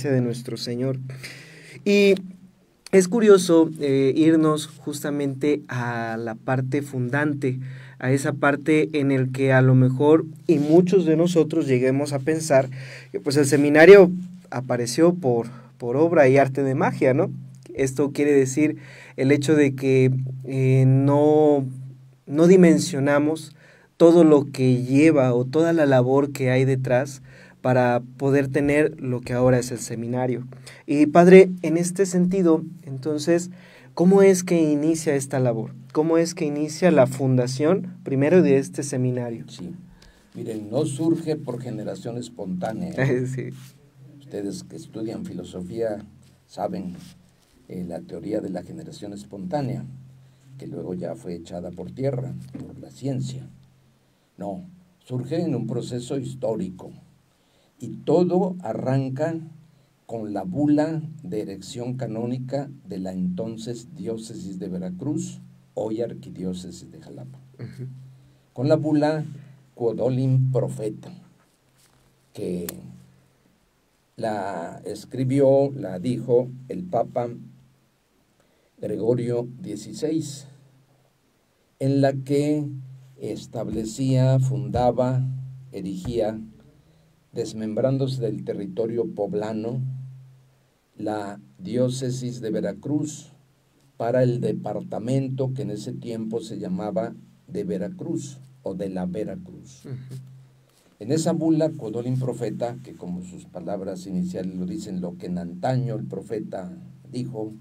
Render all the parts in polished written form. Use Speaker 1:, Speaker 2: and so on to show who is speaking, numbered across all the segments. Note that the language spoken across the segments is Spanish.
Speaker 1: De nuestro Señor. Y es curioso irnos justamente a la parte fundante, a esa parte en el que a lo mejor y muchos de nosotros lleguemos a pensar que pues el seminario apareció por obra y arte de magia, ¿no? Esto quiere decir el hecho de que no dimensionamos todo lo que lleva o toda la labor que hay detrás para poder tener lo que ahora es el seminario. Y padre, en este sentido, entonces, ¿cómo es que inicia esta labor? ¿Cómo es que inicia la fundación primero de este seminario?
Speaker 2: Sí, miren, no surge por generación espontánea.
Speaker 1: Sí.
Speaker 2: Ustedes que estudian filosofía saben la teoría de la generación espontánea, que luego ya fue echada por tierra por la ciencia. No, surge en un proceso histórico. Y todo arranca con la bula de erección canónica de la entonces diócesis de Veracruz, hoy arquidiócesis de Jalapa. Con la bula Quodolin Profeta, que la escribió, la dijo el Papa Gregorio XVI, en la que establecía, fundaba, erigía, desmembrándose del territorio poblano, la diócesis de Veracruz para el departamento que en ese tiempo se llamaba de Veracruz o de la Veracruz. En esa bula, Quodolin Profeta, que como sus palabras iniciales lo dicen, lo que en antaño el profeta dijo,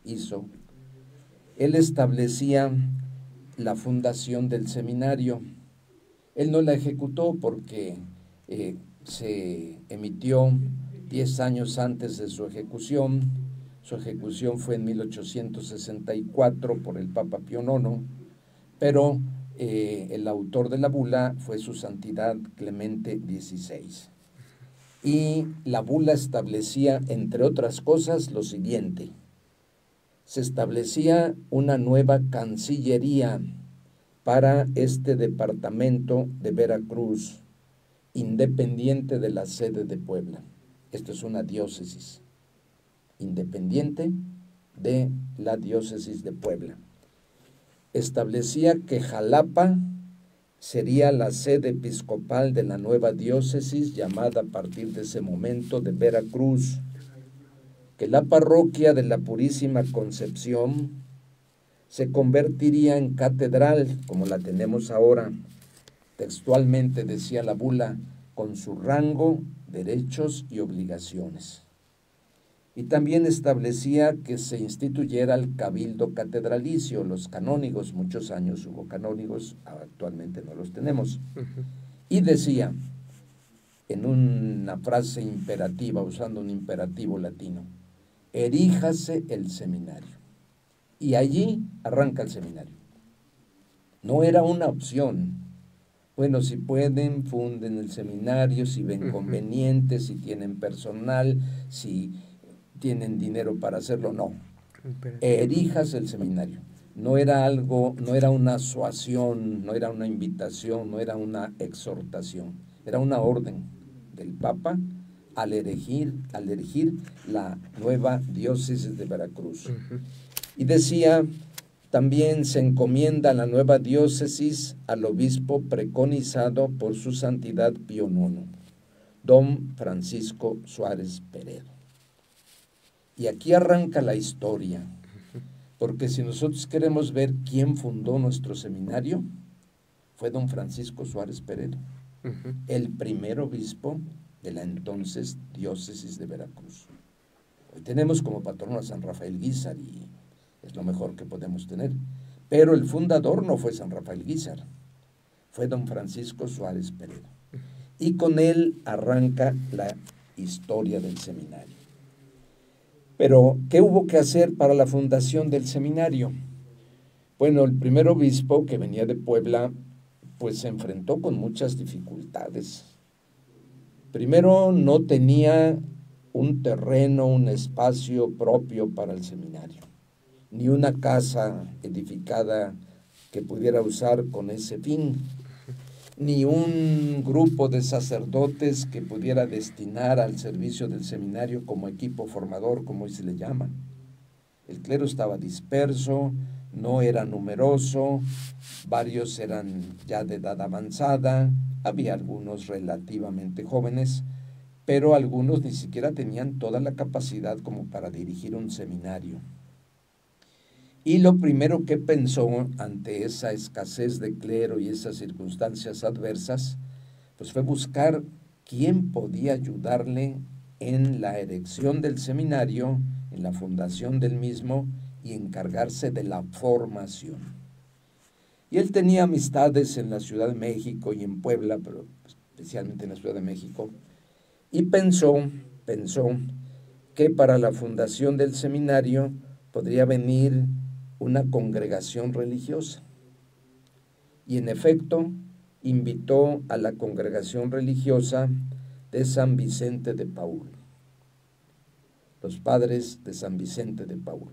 Speaker 2: hizo, él establecía la fundación del seminario. Él no la ejecutó porque se emitió 10 años antes de su ejecución. Su ejecución fue en 1864 por el Papa Pío IX, pero el autor de la bula fue su santidad Clemente XVI. Y la bula establecía, entre otras cosas, lo siguiente: se establecía una nueva cancillería para este departamento de Veracruz, independiente de la sede de Puebla. Esto es una diócesis, independiente de la diócesis de Puebla. Establecía que Jalapa sería la sede episcopal de la nueva diócesis, llamada a partir de ese momento de Veracruz, que la parroquia de la Purísima Concepción se convertiría en catedral, como la tenemos ahora. Textualmente decía la bula, con su rango, derechos y obligaciones. Y también establecía que se instituyera el cabildo catedralicio, los canónigos. Muchos años hubo canónigos, actualmente no los tenemos. Y decía, en una frase imperativa, usando un imperativo latino, eríjase el seminario. Y allí arranca el seminario. No era una opción. Bueno, si pueden, funden el seminario, si ven conveniente, si tienen personal, si tienen dinero para hacerlo, no. Eríjase el seminario. No era algo, no era una suasión, no era una invitación, no era una exhortación, era una orden del Papa al elegir la nueva diócesis de Veracruz. Y decía, también se encomienda la nueva diócesis al obispo preconizado por su santidad Pío IX, don Francisco Suárez Peredo. Y aquí arranca la historia, porque si nosotros queremos ver quién fundó nuestro seminario, fue don Francisco Suárez Peredo, el primer obispo de la entonces diócesis de Veracruz. Hoy tenemos como patrono a San Rafael Guízar y es lo mejor que podemos tener. Pero el fundador no fue San Rafael Guízar, fue don Francisco Suárez Peredo. Y con él arranca la historia del seminario. Pero, ¿qué hubo que hacer para la fundación del seminario? Bueno, el primer obispo, que venía de Puebla, pues se enfrentó con muchas dificultades. Primero, no tenía un terreno, un espacio propio para el seminario, ni una casa edificada que pudiera usar con ese fin. ni un grupo de sacerdotes que pudiera destinar al servicio del seminario como equipo formador, como hoy se le llama. El clero estaba disperso, no era numeroso, varios eran ya de edad avanzada, había algunos relativamente jóvenes, pero algunos ni siquiera tenían toda la capacidad como para dirigir un seminario. Y lo primero que pensó ante esa escasez de clero y esas circunstancias adversas, pues fue buscar quién podía ayudarle en la erección del seminario, en la fundación del mismo y encargarse de la formación. Y él tenía amistades en la Ciudad de México y en Puebla, pero especialmente en la Ciudad de México, y pensó que para la fundación del seminario podría venir una congregación religiosa. Y en efecto, invitó a la congregación religiosa de San Vicente de Paúl, los padres de San Vicente de Paúl,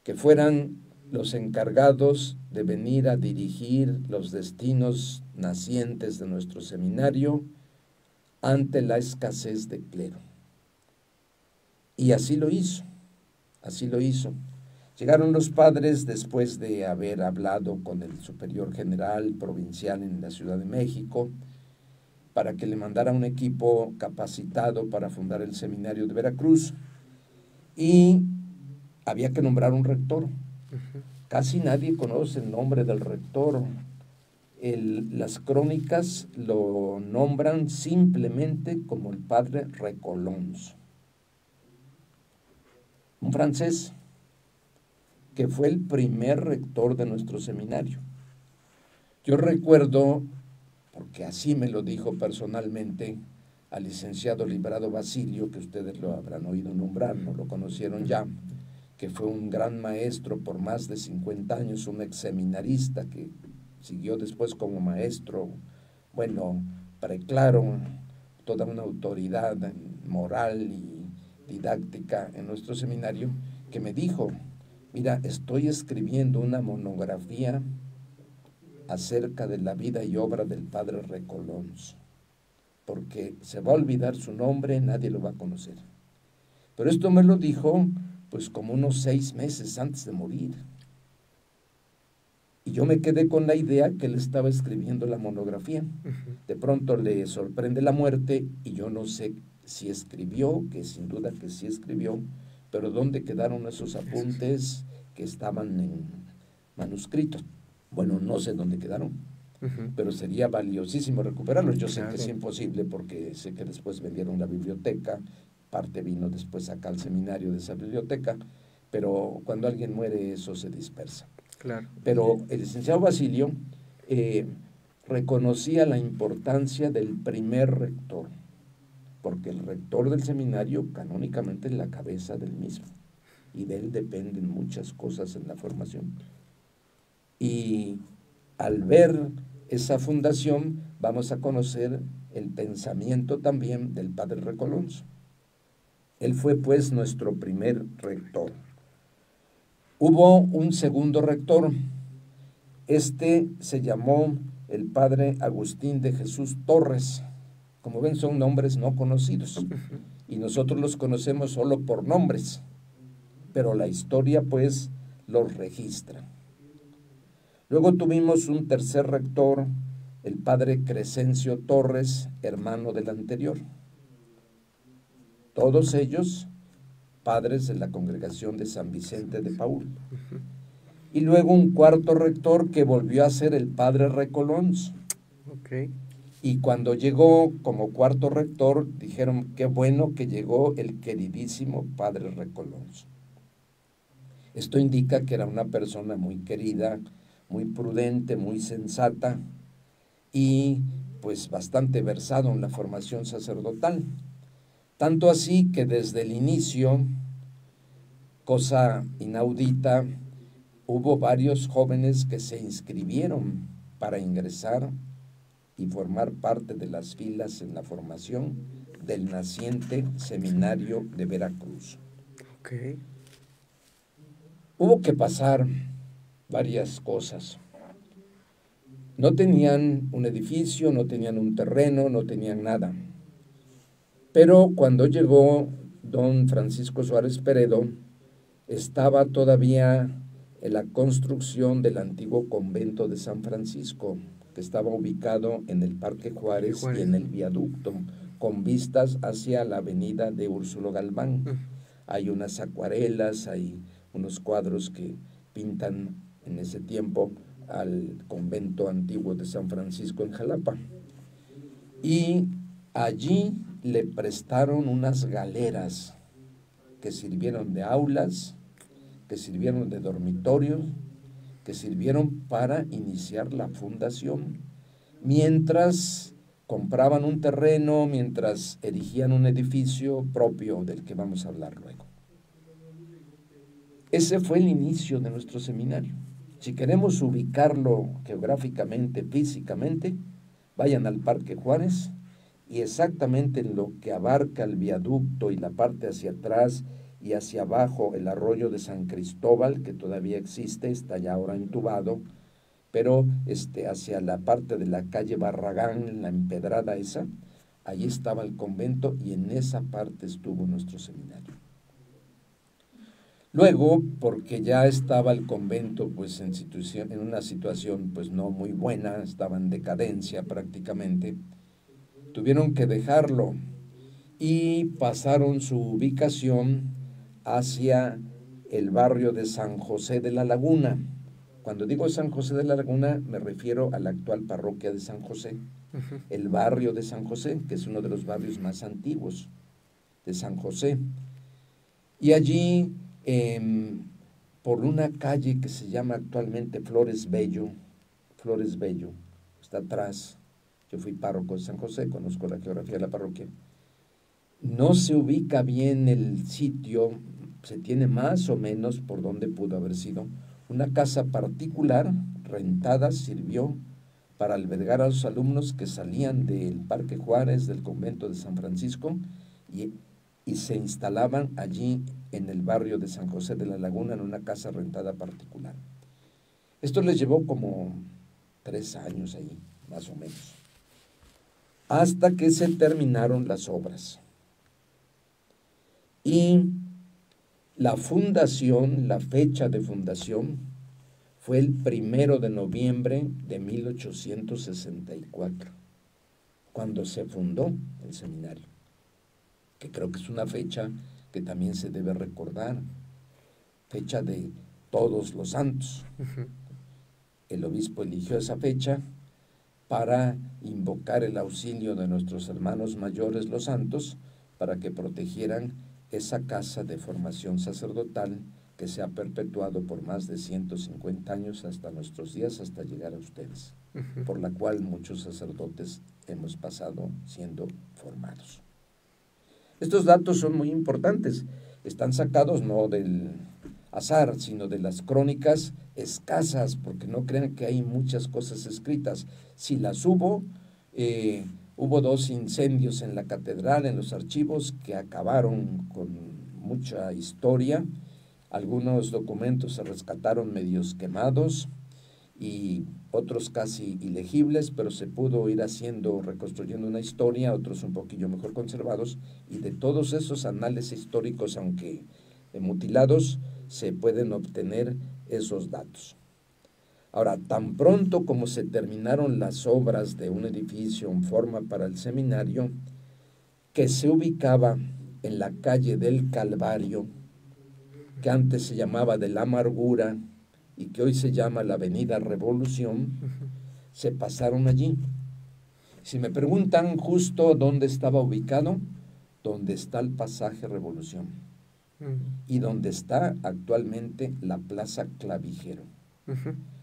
Speaker 2: que fueran los encargados de venir a dirigir los destinos nacientes de nuestro seminario ante la escasez de clero. Y así lo hizo, así lo hizo. Llegaron los padres después de haber hablado con el superior general provincial en la Ciudad de México para que le mandara un equipo capacitado para fundar el seminario de Veracruz, y había que nombrar un rector. Casi nadie conoce el nombre del rector. Las crónicas lo nombran simplemente como el padre Recolons, un francés que fue el primer rector de nuestro seminario. Yo recuerdo, porque así me lo dijo personalmente, al licenciado Librado Basilio, que ustedes lo habrán oído nombrar, no lo conocieron ya, que fue un gran maestro por más de 50 años, un ex seminarista que siguió después como maestro, bueno, preclaro, toda una autoridad moral y didáctica en nuestro seminario, que me dijo: mira, estoy escribiendo una monografía acerca de la vida y obra del padre Recolons, porque se va a olvidar su nombre, nadie lo va a conocer. Pero esto me lo dijo pues como unos 6 meses antes de morir. Y yo me quedé con la idea que él estaba escribiendo la monografía. De pronto le sorprende la muerte y yo no sé si escribió, que sin duda que sí escribió, pero ¿dónde quedaron esos apuntes que estaban en manuscritos? Bueno, no sé dónde quedaron, pero sería valiosísimo recuperarlos. Yo sé que es imposible porque sé que después vendieron la biblioteca, parte vino después acá al seminario de esa biblioteca, pero cuando alguien muere eso se dispersa.
Speaker 1: Claro.
Speaker 2: Pero el licenciado Basilio reconocía la importancia del primer rector, porque el rector del seminario canónicamente es la cabeza del mismo, y de él dependen muchas cosas en la formación. Y al ver esa fundación vamos a conocer el pensamiento también del padre Recolons. Él fue pues nuestro primer rector. Hubo un segundo rector. Este se llamó el padre Agustín de Jesús Torres. Como ven, son nombres no conocidos y nosotros los conocemos solo por nombres, pero la historia pues los registra. Luego tuvimos un tercer rector, el padre Crescencio Torres, hermano del anterior. Todos ellos padres de la congregación de San Vicente de Paúl. Y luego un cuarto rector que volvió a ser el padre Recolons.
Speaker 1: Okay.
Speaker 2: Y cuando llegó como cuarto rector, dijeron: qué bueno que llegó el queridísimo padre Recolons. Esto indica que era una persona muy querida, muy prudente, muy sensata y pues bastante versado en la formación sacerdotal. Tanto así que desde el inicio, cosa inaudita, hubo varios jóvenes que se inscribieron para ingresar y formar parte de las filas en la formación del naciente seminario de Veracruz.
Speaker 1: Okay.
Speaker 2: Hubo que pasar varias cosas. No tenían un edificio, no tenían un terreno, no tenían nada. Pero cuando llegó don Francisco Suárez Peredo, estaba todavía en la construcción del antiguo convento de San Francisco, que estaba ubicado en el Parque Juárez y en el viaducto, con vistas hacia la avenida de Úrsulo Galván. Hay unas acuarelas, hay unos cuadros que pintan en ese tiempo al convento antiguo de San Francisco en Jalapa. Y allí le prestaron unas galeras que sirvieron de aulas, que sirvieron de dormitorios, que sirvieron para iniciar la fundación, mientras compraban un terreno, mientras erigían un edificio propio del que vamos a hablar luego. Ese fue el inicio de nuestro seminario. Si queremos ubicarlo geográficamente, físicamente, vayan al Parque Juárez y exactamente en lo que abarca el viaducto y la parte hacia atrás y hacia abajo el arroyo de San Cristóbal, que todavía existe, está ya ahora entubado, pero hacia la parte de la calle Barragán, la empedrada esa, allí estaba el convento y en esa parte estuvo nuestro seminario. Luego, porque ya estaba el convento pues en una situación pues no muy buena, estaba en decadencia prácticamente, tuvieron que dejarlo y pasaron su ubicación hacia el barrio de San José de la Laguna. Cuando digo San José de la Laguna me refiero a la actual parroquia de San José, el barrio de San José, que es uno de los barrios más antiguos de San José. Y allí, por una calle que se llama actualmente Flores Bello, está atrás, yo fui párroco de San José, conozco la geografía de la parroquia, no se ubica bien el sitio, se tiene más o menos por dónde pudo haber sido. Una casa particular, rentada, sirvió para albergar a los alumnos que salían del Parque Juárez, del convento de San Francisco, y se instalaban allí en el barrio de San José de la Laguna, en una casa rentada particular. Esto les llevó como 3 años ahí, más o menos, hasta que se terminaron las obras. Y la fundación, la fecha de fundación, fue el 1 de noviembre de 1864, cuando se fundó el seminario, que creo que es una fecha que también se debe recordar, fecha de todos los santos. El obispo eligió esa fecha para invocar el auxilio de nuestros hermanos mayores, los santos, para que protegieran esa casa de formación sacerdotal que se ha perpetuado por más de 150 años hasta nuestros días, hasta llegar a ustedes, por la cual muchos sacerdotes hemos pasado siendo formados. Estos datos son muy importantes, están sacados no del azar, sino de las crónicas escasas, porque no crean que hay muchas cosas escritas. Si las hubo, hubo 2 incendios en la catedral, en los archivos, que acabaron con mucha historia. Algunos documentos se rescataron medios quemados y otros casi ilegibles, pero se pudo ir reconstruyendo una historia, otros un poquillo mejor conservados, y de todos esos anales históricos, aunque mutilados, se pueden obtener esos datos. Ahora, tan pronto como se terminaron las obras de un edificio en forma para el seminario, que se ubicaba en la calle del Calvario, que antes se llamaba de la Amargura y que hoy se llama la Avenida Revolución, se pasaron allí. Si me preguntan justo dónde estaba ubicado, donde está el pasaje Revolución y donde está actualmente la Plaza Clavijero,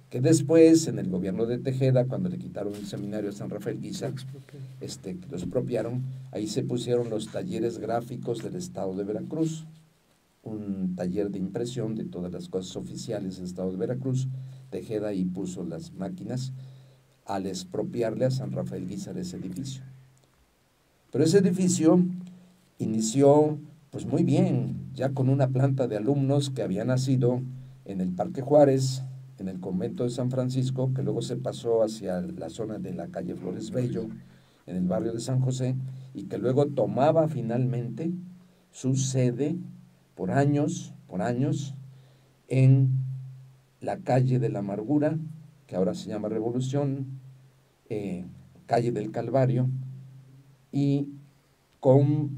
Speaker 2: que después en el gobierno de Tejeda, cuando le quitaron el seminario a San Rafael Guisa, lo expropiaron, ahí se pusieron los talleres gráficos del estado de Veracruz, un taller de impresión de todas las cosas oficiales del estado de Veracruz. Tejeda ahí puso las máquinas al expropiarle a San Rafael Guízar ese edificio. Pero ese edificio inició pues muy bien, ya con una planta de alumnos que había nacido en el Parque Juárez, en el convento de San Francisco, que luego se pasó hacia la zona de la calle Flores Bello, en el barrio de San José, y que luego tomaba finalmente su sede por años, en la calle de la Amargura, que ahora se llama Revolución, calle del Calvario, y con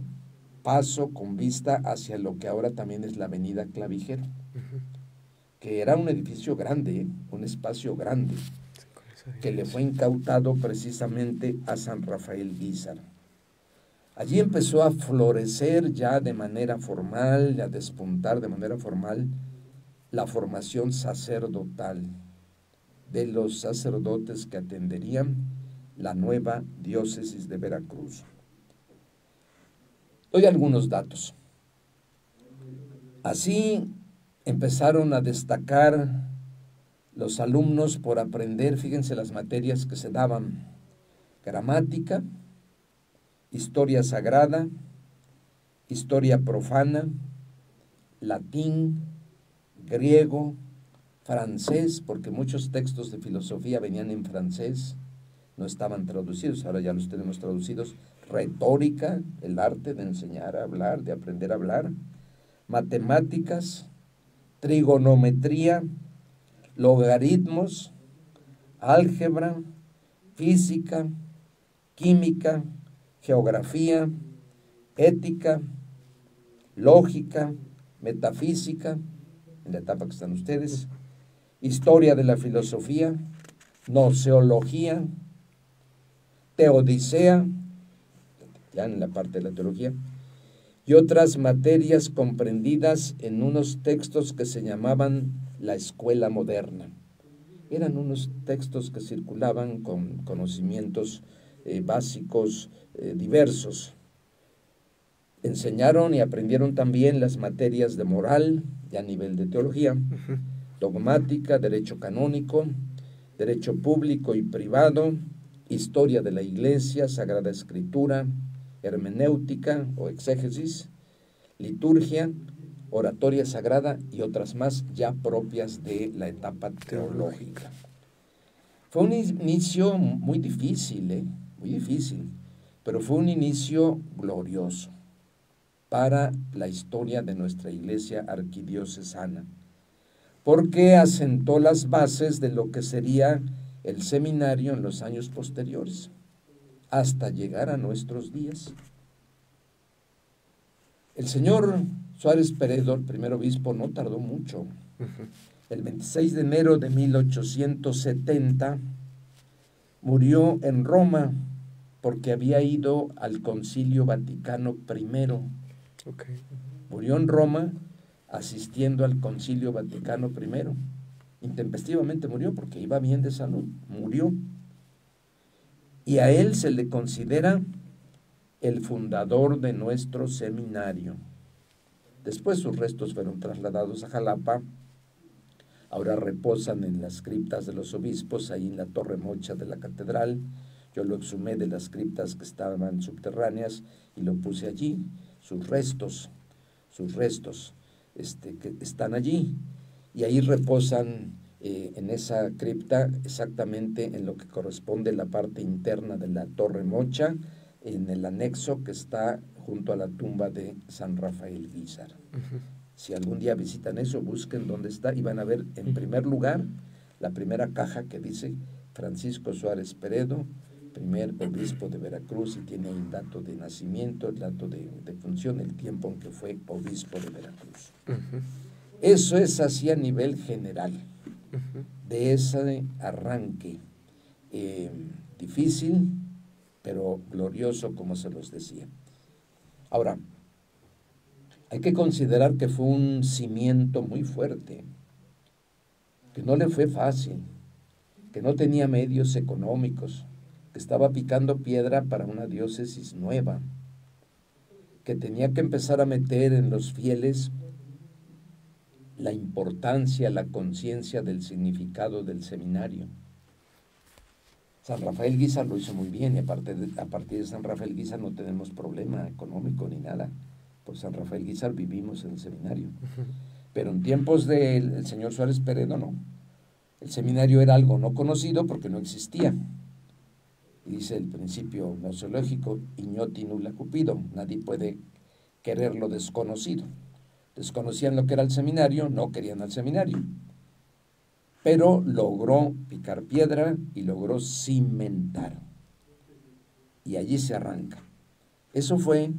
Speaker 2: paso, con vista hacia lo que ahora también es la avenida Clavijero, que era un edificio grande, un espacio grande, que le fue incautado precisamente a San Rafael Guízar. Allí empezó a florecer ya de manera formal, a despuntar de manera formal la formación sacerdotal de los sacerdotes que atenderían la nueva diócesis de Veracruz. Doy algunos datos. Así empezaron a destacar los alumnos por aprender, fíjense las materias que se daban: gramática, historia sagrada, historia profana, latín, griego, francés, porque muchos textos de filosofía venían en francés, no estaban traducidos, ahora ya los tenemos traducidos, retórica, el arte de enseñar a hablar, de aprender a hablar, matemáticas, trigonometría, logaritmos, álgebra, física, química, geografía, ética, lógica, metafísica, en la etapa que están ustedes, historia de la filosofía, gnoseología, teodicea, ya en la parte de la teología, y otras materias comprendidas en unos textos que se llamaban la escuela moderna. Eran unos textos que circulaban con conocimientos básicos diversos. Enseñaron y aprendieron también las materias de moral, ya a nivel de teología, dogmática, derecho canónico, derecho público y privado, historia de la Iglesia, Sagrada Escritura, hermenéutica o exégesis, liturgia, oratoria sagrada y otras más ya propias de la etapa teológica. Fue un inicio muy difícil, muy difícil, pero fue un inicio glorioso para la historia de nuestra Iglesia arquidiocesana, porque asentó las bases de lo que sería el seminario en los años posteriores, hasta llegar a nuestros días. El señor Suárez Peredo, el primer obispo, no tardó mucho. El 26 de enero de 1870 murió en Roma porque había ido al Concilio Vaticano I. Murió en Roma asistiendo al Concilio Vaticano I. Intempestivamente murió porque iba bien de salud, murió. Y a él se le considera el fundador de nuestro seminario. Después sus restos fueron trasladados a Jalapa. Ahora reposan en las criptas de los obispos, ahí en la Torre Mocha de la catedral. Yo lo exhumé de las criptas que estaban subterráneas y lo puse allí. Sus restos que están allí. Y ahí reposan en esa cripta, exactamente en lo que corresponde a la parte interna de la Torre Mocha, en el anexo que está junto a la tumba de San Rafael Guízar. Si algún día visitan eso, busquen dónde está y van a ver en primer lugar la primera caja que dice Francisco Suárez Peredo, primer obispo de Veracruz, y tiene un dato de nacimiento, el dato de función, el tiempo en que fue obispo de Veracruz. Eso es así a nivel general de ese arranque difícil, pero glorioso, como se los decía. Ahora, hay que considerar que fue un cimiento muy fuerte, que no le fue fácil, que no tenía medios económicos, que estaba picando piedra para una diócesis nueva, que tenía que empezar a meter en los fieles la importancia, la conciencia del significado del seminario. San Rafael Guízar lo hizo muy bien y a partir de San Rafael Guízar no tenemos problema económico ni nada. Por San Rafael Guízar vivimos en el seminario. Pero en tiempos del señor Suárez Peredo no. El seminario era algo no conocido porque no existía. Y dice el principio gnoseológico, ignoti nulla cupido, nadie puede querer lo desconocido. Desconocían lo que era el seminario, no querían al seminario. Pero logró picar piedra y logró cimentar. Y allí se arranca. Eso fue,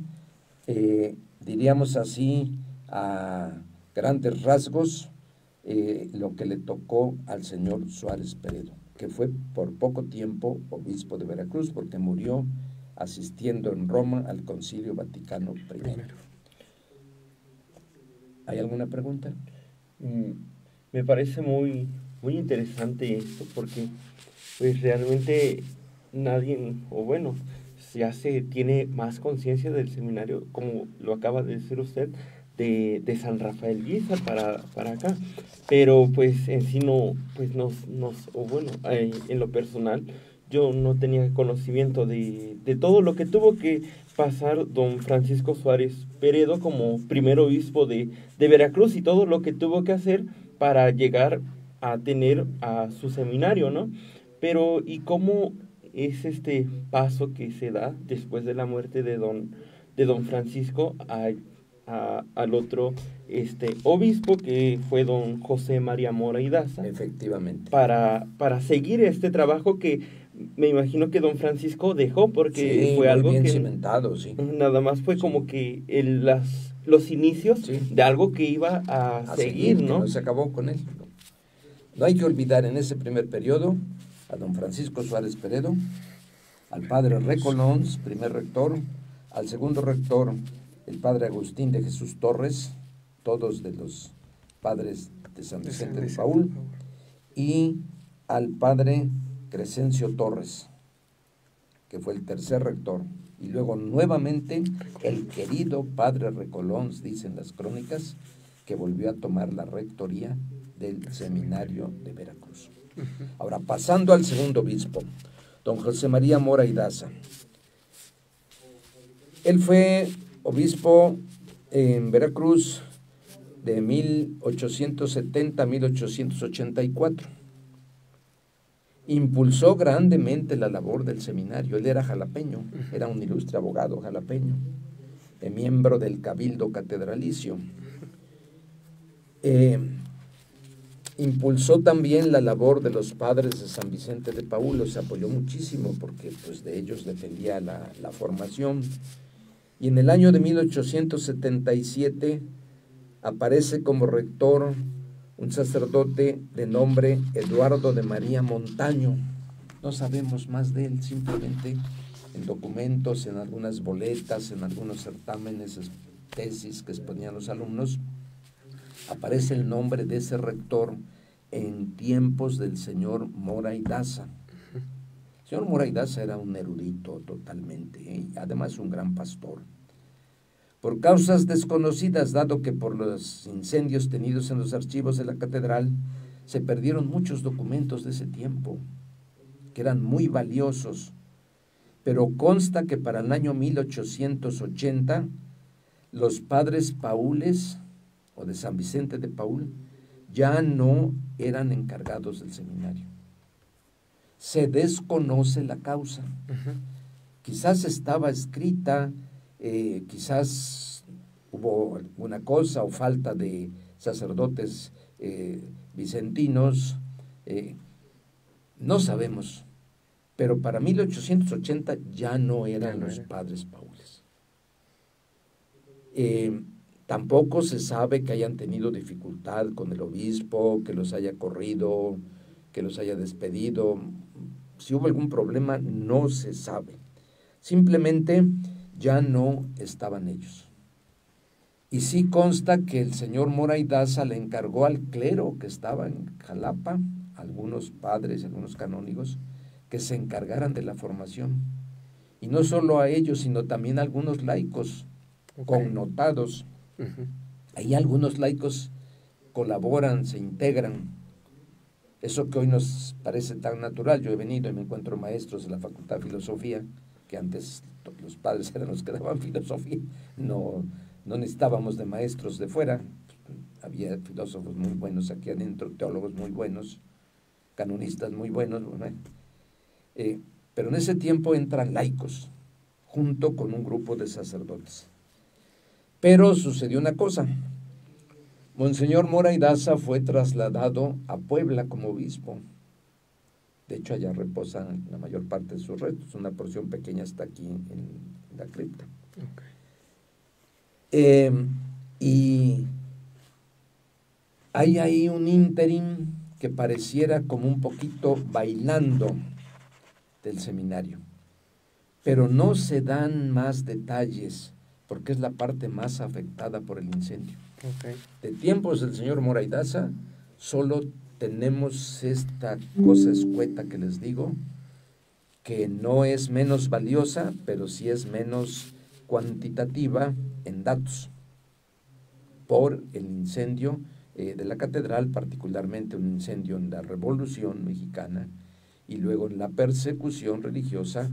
Speaker 2: diríamos así, a grandes rasgos, lo que le tocó al señor Suárez Peredo, que fue por poco tiempo obispo de Veracruz, porque murió asistiendo en Roma al Concilio Vaticano I. ¿Hay alguna pregunta?
Speaker 3: Me parece muy interesante esto, porque pues realmente nadie, o bueno, ya se tiene más conciencia del seminario, como lo acaba de decir usted, de San Rafael Guízar para acá, pero pues en sí no, pues o bueno, en lo personal, yo no tenía conocimiento de todo lo que tuvo que pasar don Francisco Suárez Peredo como primer obispo de Veracruz, y todo lo que tuvo que hacer para llegar a tener a su seminario, ¿no? Pero, ¿y cómo es este paso que se da después de la muerte de don Francisco al otro obispo, que fue don José María Mora y Daza?
Speaker 2: Efectivamente.
Speaker 3: Para seguir este trabajo que me imagino que don Francisco dejó, porque
Speaker 2: Sí,
Speaker 3: fue
Speaker 2: muy
Speaker 3: algo
Speaker 2: bien
Speaker 3: que
Speaker 2: cimentado, sí.
Speaker 3: nada más fue
Speaker 2: Sí.
Speaker 3: como que los inicios
Speaker 2: Sí.
Speaker 3: de algo que iba a seguir, ¿no?
Speaker 2: Que no se acabó con él. No hay que olvidar en ese primer periodo a don Francisco Suárez Peredo, al padre Recolons, primer rector, al segundo rector, el padre Agustín de Jesús Torres, todos de los padres de San Vicente de Paúl, y al padre Crescencio Torres, que fue el tercer rector, y luego nuevamente el querido padre Recolons, dicen las crónicas, que volvió a tomar la rectoría del seminario de Veracruz. Ahora, pasando al segundo obispo, don José María Mora y Daza. Él fue obispo en Veracruz de 1870 a 1884. Impulsó grandemente la labor del seminario. Él era jalapeño, era un ilustre abogado jalapeño, miembro del Cabildo Catedralicio. Impulsó también la labor de los padres de San Vicente de Paúl, los apoyó muchísimo porque pues, de ellos dependía la formación. Y en el año de 1877 aparece como rector un sacerdote de nombre Eduardo de María Montaño. No sabemos más de él, simplemente en documentos, en algunas boletas, en algunos certámenes, tesis que exponían los alumnos, aparece el nombre de ese rector en tiempos del señor Mora y Daza. El señor Mora y Daza era un erudito totalmente, y además un gran pastor. Por causas desconocidas, dado que por los incendios tenidos en los archivos de la catedral, se perdieron muchos documentos de ese tiempo, que eran muy valiosos, pero consta que para el año 1880, los padres paules, o de San Vicente de Paúl, ya no eran encargados del seminario. Se desconoce la causa. Quizás estaba escrita, quizás hubo alguna cosa o falta de sacerdotes vicentinos, no sabemos, pero para 1880 ya no eran los padres paules. Tampoco se sabe que hayan tenido dificultad con el obispo, que los haya corrido, que los haya despedido. Si hubo algún problema, no se sabe. Simplemente ya no estaban ellos. Y sí consta que el señor Mora y Daza le encargó al clero que estaba en Jalapa, algunos padres, algunos canónigos, que se encargaran de la formación. Y no solo a ellos, sino también a algunos laicos connotados. Ahí algunos laicos colaboran, se integran. Eso que hoy nos parece tan natural. Yo he venido y me encuentro maestros de la Facultad de Filosofía, que antes los padres eran los que daban filosofía. No necesitábamos de maestros de fuera. Había filósofos muy buenos aquí adentro, teólogos muy buenos. canonistas muy buenos, bueno, pero en ese tiempo entran laicos, junto con un grupo de sacerdotes. Pero sucedió una cosa. Monseñor Mora y Daza fue trasladado a Puebla como obispo. De hecho, allá reposan la mayor parte de sus restos. Una porción pequeña está aquí en la cripta. Y hay ahí un ínterin que pareciera como un poquito bailando del seminario. Pero no se dan más detalles, porque es la parte más afectada por el incendio. De tiempos del señor Mora y Daza, solo tenemos esta cosa escueta que les digo, que no es menos valiosa, pero sí es menos cuantitativa en datos, por el incendio de la catedral, particularmente un incendio en la Revolución Mexicana, y luego en la persecución religiosa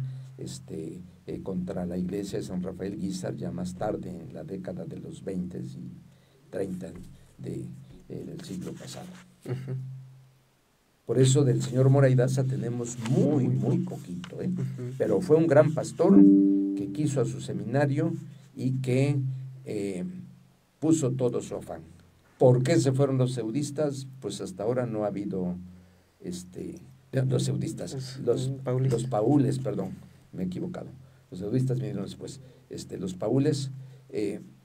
Speaker 2: contra la iglesia de San Rafael Guízar, ya más tarde, en la década de los 20 y 30 del siglo pasado. Por eso del señor Mora y Daza tenemos muy poquito, pero fue un gran pastor que quiso a su seminario y que puso todo su afán. ¿Por qué se fueron los seudistas? Pues hasta ahora no ha habido los seudistas, los paules, perdón, me he equivocado. Los seudistas vinieron después. Los paules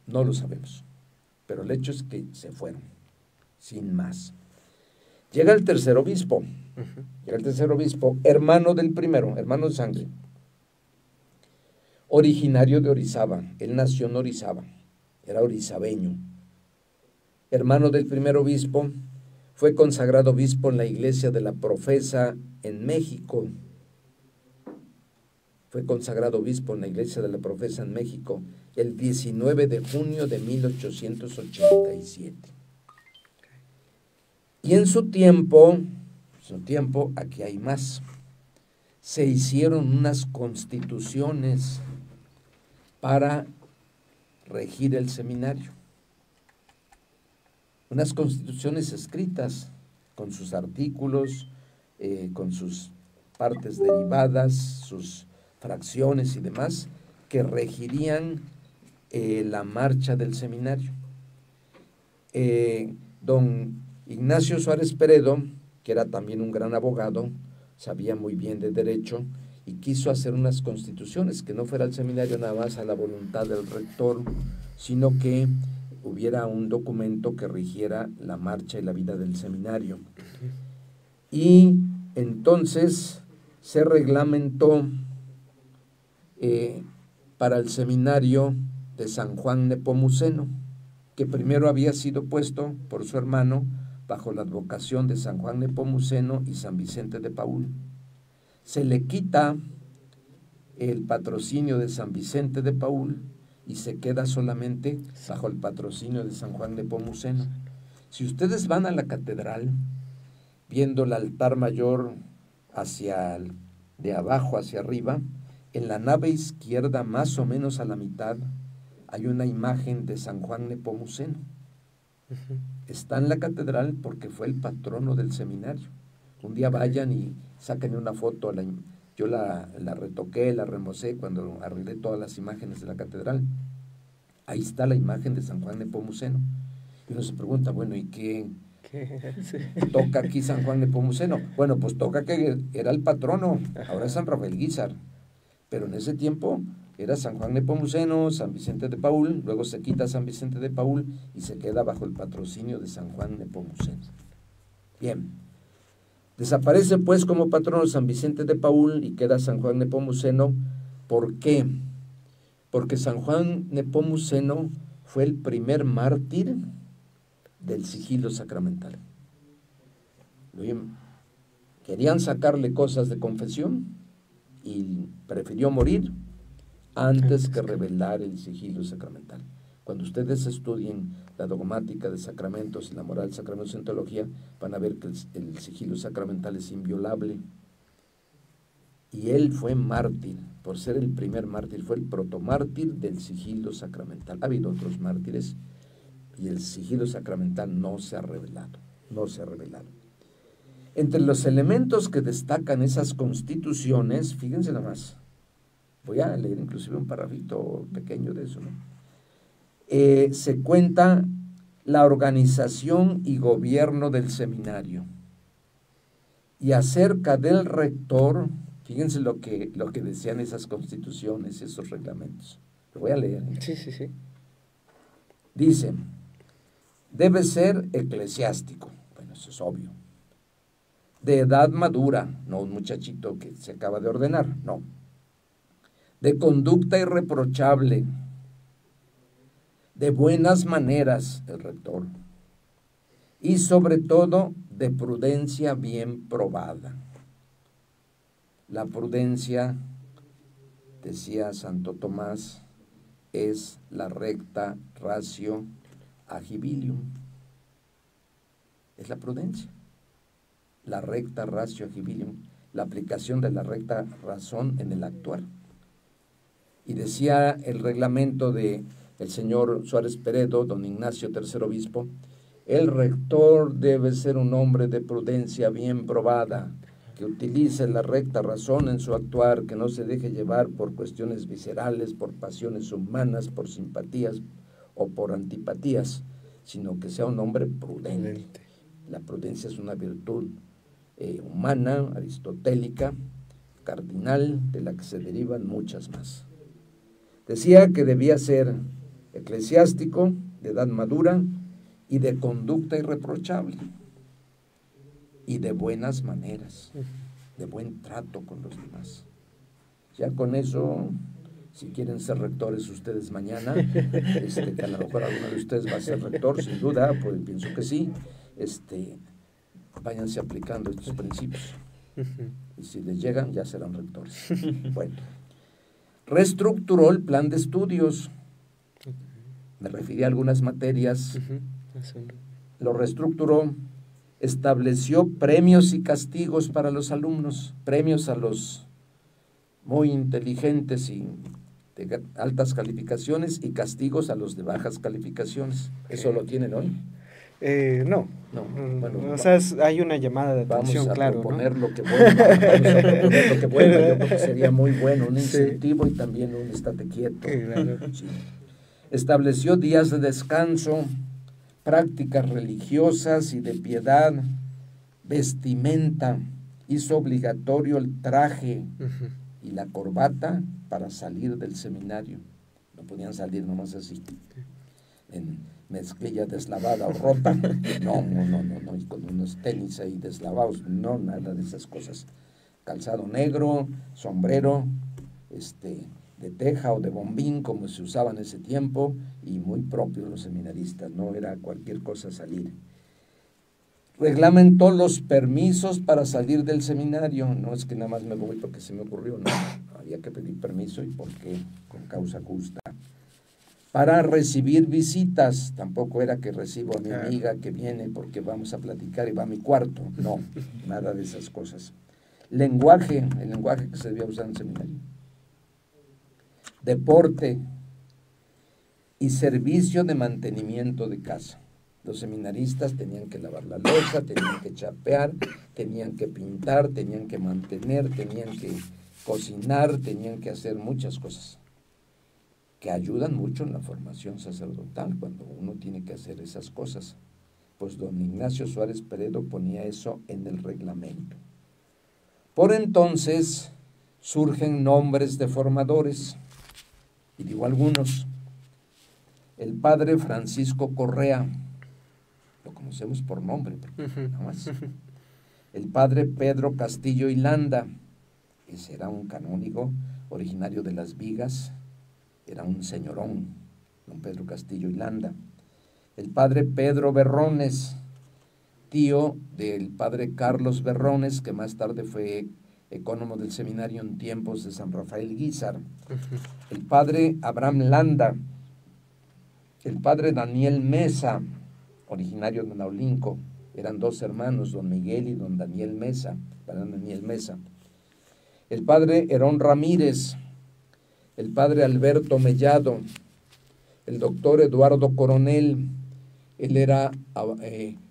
Speaker 2: no lo sabemos, pero el hecho es que se fueron, sin más. Llega el tercer obispo, hermano del primero, hermano de sangre, originario de Orizaba. Él nació en Orizaba, era orizabeño. Hermano del primer obispo, fue consagrado obispo en la iglesia de la Profesa en México. Fue consagrado obispo en la iglesia de la Profesa en México el 19 de junio de 1887. Y en su tiempo, aquí hay más, se hicieron unas constituciones para regir el seminario. Unas constituciones escritas con sus artículos, con sus partes derivadas, sus fracciones y demás, que regirían la marcha del seminario. Don Ignacio Suárez Peredo, que era también un gran abogado, sabía muy bien de derecho y quiso hacer unas constituciones, que no fuera el seminario nada más a la voluntad del rector, sino que hubiera un documento que rigiera la marcha y la vida del seminario. Y entonces se reglamentó para el seminario de San Juan Nepomuceno, que primero había sido puesto por su hermano bajo la advocación de San Juan Nepomuceno y San Vicente de Paúl. Se le quita el patrocinio de San Vicente de Paúl y se queda solamente bajo el patrocinio de San Juan Nepomuceno. Si ustedes van a la catedral, viendo el altar mayor de abajo hacia arriba, en la nave izquierda, más o menos a la mitad, hay una imagen de San Juan Nepomuceno. Está en la catedral porque fue el patrono del seminario. Un día vayan y saquen una foto. Yo la retoqué, la remocé cuando arreglé todas las imágenes de la catedral. Ahí está la imagen de San Juan Nepomuceno. Y uno se pregunta, bueno, ¿y qué toca aquí San Juan Nepomuceno? Bueno, pues toca que era el patrono, ahora es San Rafael Guízar. Pero en ese tiempo era San Juan Nepomuceno, San Vicente de Paúl, luego se quita San Vicente de Paúl y se queda bajo el patrocinio de San Juan Nepomuceno. Bien, desaparece pues como patrono San Vicente de Paúl y queda San Juan Nepomuceno. ¿Por qué? Porque San Juan Nepomuceno fue el primer mártir del sigilo sacramental. Querían sacarle cosas de confesión y prefirió morir antes que revelar el sigilo sacramental. Cuando ustedes estudien la dogmática de sacramentos y la moral sacramentos en teología, van a ver que el sigilo sacramental es inviolable. Y él fue mártir, por ser el primer mártir, fue el protomártir del sigilo sacramental. Ha habido otros mártires y el sigilo sacramental no se ha revelado, Entre los elementos que destacan esas constituciones, fíjense nada más, voy a leer inclusive un parrafito pequeño de eso, ¿no? Se cuenta la organización y gobierno del seminario. Y acerca del rector, fíjense lo que decían esas constituciones, esos reglamentos. Lo voy a leer.
Speaker 1: Sí, sí, sí.
Speaker 2: Dice, debe ser eclesiástico. Bueno, eso es obvio. De edad madura, no un muchachito que se acaba de ordenar, no. De conducta irreprochable, de buenas maneras, el rector, y sobre todo de prudencia bien probada. La prudencia, decía Santo Tomás, es la recta ratio agibilium. Es la prudencia, la recta ratio agibilium, la aplicación de la recta razón en el actuar. Y decía el reglamento de el señor Suárez Peredo, don Ignacio III Obispo, el rector debe ser un hombre de prudencia bien probada, que utilice la recta razón en su actuar, que no se deje llevar por cuestiones viscerales, por pasiones humanas, por simpatías o por antipatías, sino que sea un hombre prudente. La prudencia es una virtud humana, aristotélica, cardinal, de la que se derivan muchas más. Decía que debía ser eclesiástico, de edad madura y de conducta irreprochable y de buenas maneras, de buen trato con los demás. Ya con eso, si quieren ser rectores ustedes mañana, que a lo mejor alguno de ustedes va a ser rector, sin duda, pues pienso que sí, váyanse aplicando estos principios. Y si les llegan, ya serán rectores. Bueno, reestructuró el plan de estudios. Me referí a algunas materias. Lo reestructuró, estableció premios y castigos para los alumnos, premios a los muy inteligentes y de altas calificaciones y castigos a los de bajas calificaciones. ¿Eso lo tienen hoy?
Speaker 1: No.
Speaker 2: Bueno,
Speaker 1: o sea, hay una llamada de atención, claro.
Speaker 2: Vamos a proponer lo que vuelva. Yo creo que sería muy bueno, un incentivo y también un estate quieto.
Speaker 1: Claro.
Speaker 2: Sí. Estableció días de descanso, prácticas religiosas y de piedad, vestimenta, hizo obligatorio el traje y la corbata para salir del seminario. No podían salir nomás así, en mezclilla deslavada o rota, no, y con unos tenis ahí deslavados, no, nada de esas cosas. Calzado negro, sombrero, de teja o de bombín, como se usaba en ese tiempo, y muy propio de los seminaristas, no era cualquier cosa salir. Reglamentó los permisos para salir del seminario, no es que nada más me voy porque se me ocurrió, no, había que pedir permiso y por qué, con causa justa. Para recibir visitas, tampoco era que recibo a mi amiga que viene porque vamos a platicar y va a mi cuarto, no, nada de esas cosas. El lenguaje que se debía usar en el seminario. Deporte y servicio de mantenimiento de casa. Los seminaristas tenían que lavar la loza, tenían que chapear, tenían que pintar, tenían que mantener, tenían que cocinar, tenían que hacer muchas cosas que ayudan mucho en la formación sacerdotal cuando uno tiene que hacer esas cosas. Pues don Ignacio Suárez Peredo ponía eso en el reglamento. Por entonces surgen nombres de formadores, y digo algunos. El padre Francisco Correa, lo conocemos por nombre, nada más. El padre Pedro Castillo y Landa, ese era un canónigo originario de Las Vigas, era un señorón, don Pedro Castillo y Landa. El padre Pedro Berrones, tío del padre Carlos Berrones, que más tarde fue ecónomo del seminario en tiempos de San Rafael Guízar. El padre Abraham Landa, el padre Daniel Mesa, originario de Naulinco, eran dos hermanos, don Miguel y don Daniel Mesa, padre Daniel Mesa. El padre Herón Ramírez, el padre Alberto Mellado, el doctor Eduardo Coronel, Él era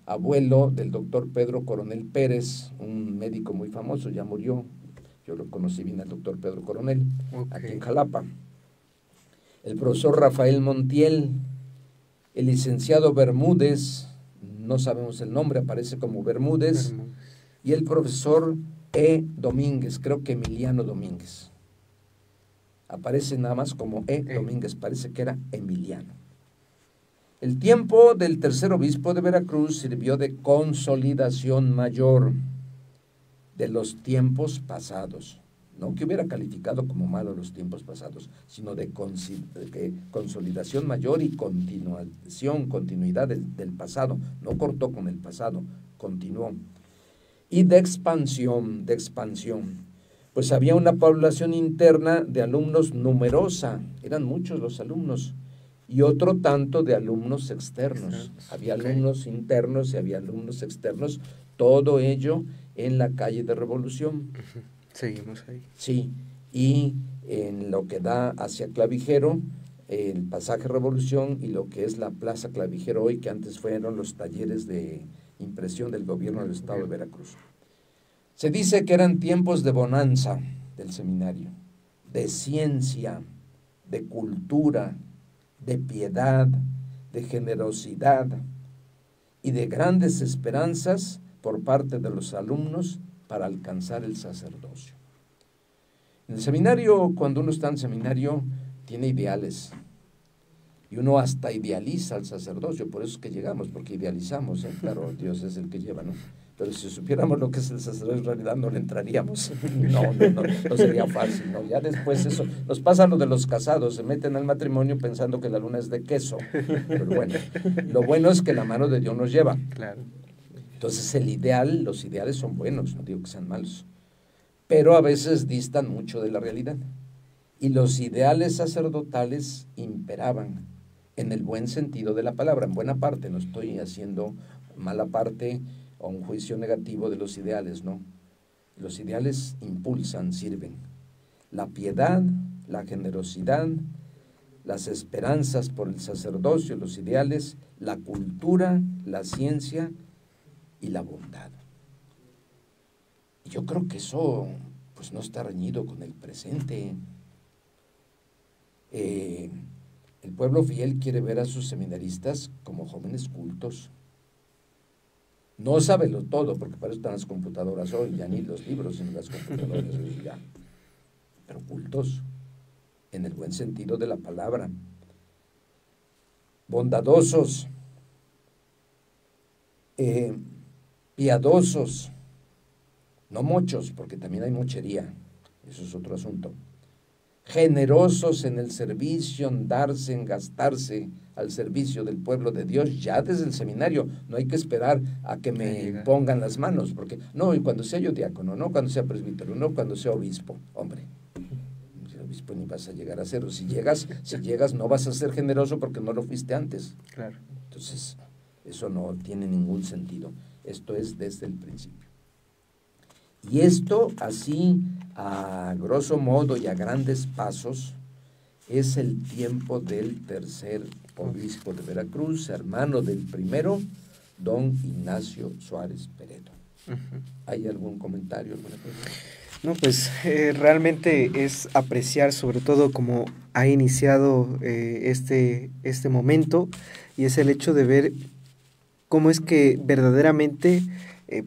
Speaker 2: abuelo del doctor Pedro Coronel Pérez, un médico muy famoso, ya murió. Yo lo conocí bien al doctor Pedro Coronel, aquí en Jalapa. El profesor Rafael Montiel, el licenciado Bermúdez, no sabemos el nombre, aparece como Bermúdez, y el profesor Domínguez, creo que Emiliano Domínguez. Aparece nada más como Domínguez, parece que era Emiliano. El tiempo del tercer obispo de Veracruz sirvió de consolidación mayor de los tiempos pasados. No que hubiera calificado como malo los tiempos pasados, sino de consolidación mayor y continuidad del pasado. No cortó con el pasado, continuó. Y de expansión. Pues había una población interna de alumnos numerosa, eran muchos los alumnos, y otro tanto de alumnos externos. Había alumnos internos y había alumnos externos, todo ello en la calle de Revolución.
Speaker 1: Seguimos ahí.
Speaker 2: Sí, y en lo que da hacia Clavijero, el pasaje Revolución y lo que es la Plaza Clavijero hoy, que antes fueron los talleres de impresión del gobierno del estado de Veracruz. Se dice que eran tiempos de bonanza del seminario, de ciencia, de cultura, de piedad, de generosidad y de grandes esperanzas por parte de los alumnos para alcanzar el sacerdocio. En el seminario, cuando uno está en seminario, tiene ideales. Y uno hasta idealiza al sacerdocio, por eso es que llegamos, porque idealizamos, ¿eh? Claro, Dios es el que lleva, ¿no? Pero si supiéramos lo que es el sacerdocio, en realidad no le entraríamos. No sería fácil, ¿no? Ya después eso, nos pasa lo de los casados, se meten al matrimonio pensando que la luna es de queso. Pero bueno, lo bueno es que la mano de Dios nos lleva.
Speaker 1: Claro.
Speaker 2: Entonces los ideales son buenos, no digo que sean malos, pero a veces distan mucho de la realidad. Y los ideales sacerdotales imperaban en el buen sentido de la palabra, en buena parte, no estoy haciendo mala parte o un juicio negativo de los ideales, no. Los ideales impulsan, sirven. La piedad, la generosidad, las esperanzas por el sacerdocio, los ideales, la cultura, la ciencia y la bondad. Y yo creo que eso pues no está reñido con el presente. El pueblo fiel quiere ver a sus seminaristas como jóvenes cultos. No sábelo todo, porque para eso están las computadoras hoy, ya ni los libros, sino las computadoras hoy ya. Pero cultos, en el buen sentido de la palabra. Bondadosos, piadosos, no mochos, porque también hay mochería, eso es otro asunto. Generosos en el servicio, en darse, en gastarse al servicio del pueblo de Dios, ya desde el seminario. No hay que esperar a que me pongan las manos, porque no, y cuando sea yo diácono, no cuando sea presbítero, no cuando sea obispo, hombre. Obispo ni vas a llegar a ser, si llegas no vas a ser generoso porque no lo fuiste antes.
Speaker 1: Claro.
Speaker 2: Entonces, eso no tiene ningún sentido. Esto es desde el principio. Y esto, así, a grosso modo y a grandes pasos, es el tiempo del tercer obispo de Veracruz, hermano del primero, don Ignacio Suárez Peredo. ¿Hay algún comentario, alguna cosa?
Speaker 1: No, pues realmente es apreciar sobre todo cómo ha iniciado este momento, y es el hecho de ver cómo es que verdaderamente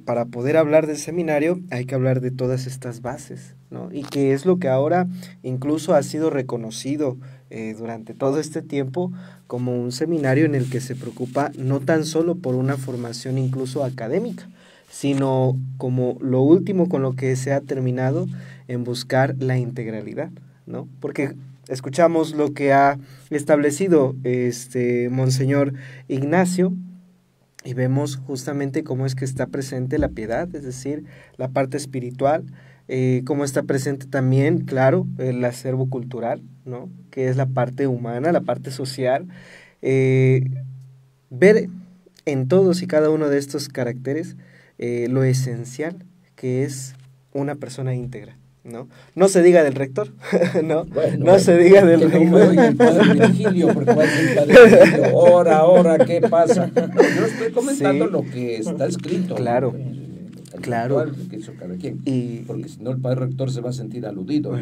Speaker 1: para poder hablar del seminario hay que hablar de todas estas bases, ¿no? Y que es lo que ahora incluso ha sido reconocido durante todo este tiempo como un seminario en el que se preocupa no tan solo por una formación incluso académica, sino como lo último con lo que se ha terminado en buscar la integralidad, ¿no? Porque escuchamos lo que ha establecido Monseñor Ignacio y vemos justamente cómo es que está presente la piedad, es decir, la parte espiritual, cómo está presente también, claro, el acervo cultural, ¿no? Que es la parte humana, la parte social, ver en todos y cada uno de estos caracteres lo esencial que es una persona íntegra, ¿no? No se diga del rector, ¿no?
Speaker 2: Bueno,
Speaker 1: no se diga del
Speaker 2: que no me
Speaker 1: rector.
Speaker 2: oiga el padre Virgilio, porque va a decir el padre Virgilio, ahora, ¿qué pasa? No, yo estoy comentando
Speaker 1: Sí.
Speaker 2: lo que está escrito.
Speaker 1: Claro.
Speaker 2: El
Speaker 1: Claro.
Speaker 2: ritual que hizo cada quien.
Speaker 1: Y-
Speaker 2: Porque si no, el padre rector se va a sentir aludido.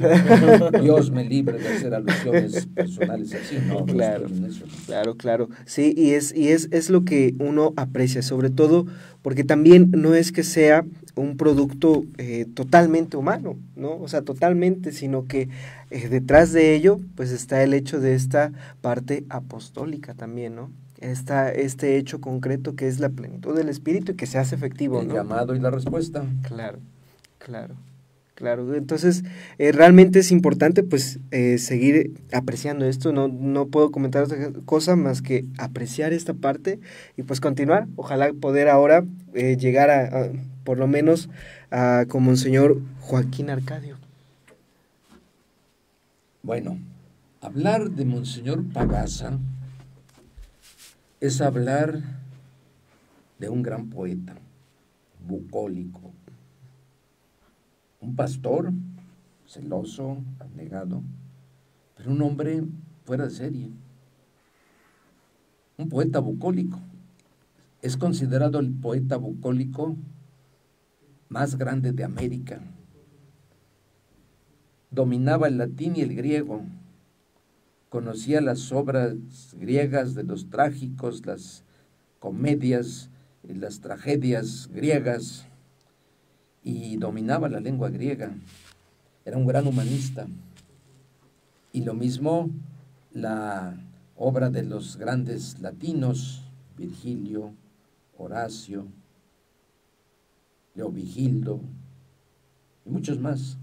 Speaker 2: Dios me libre de hacer alusiones personales así. No,
Speaker 1: Claro.
Speaker 2: no estoy en eso.
Speaker 1: Claro, claro. Sí, y es lo que uno aprecia, sobre todo porque también no es que sea un producto totalmente humano, ¿no? O sea, totalmente, sino que detrás de ello, pues está el hecho de esta parte apostólica también, ¿no? Este hecho concreto que es la plenitud del Espíritu y que se hace efectivo,
Speaker 2: El
Speaker 1: ¿no?
Speaker 2: llamado y la respuesta.
Speaker 1: Claro, claro. Claro, entonces realmente es importante pues seguir apreciando esto, no puedo comentar otra cosa más que apreciar esta parte y pues continuar, ojalá poder ahora llegar por lo menos a como Monseñor Joaquín Arcadio.
Speaker 2: Bueno, hablar de Monseñor Pagasa es hablar de un gran poeta, bucólico, un pastor celoso, abnegado, pero un hombre fuera de serie, un poeta bucólico. Es considerado el poeta bucólico más grande de América. Dominaba el latín y el griego, conocía las obras griegas de los trágicos, las comedias, las tragedias griegas, y dominaba la lengua griega. Era un gran humanista. Y lo mismo la obra de los grandes latinos, Virgilio, Horacio, Leovigildo y muchos más.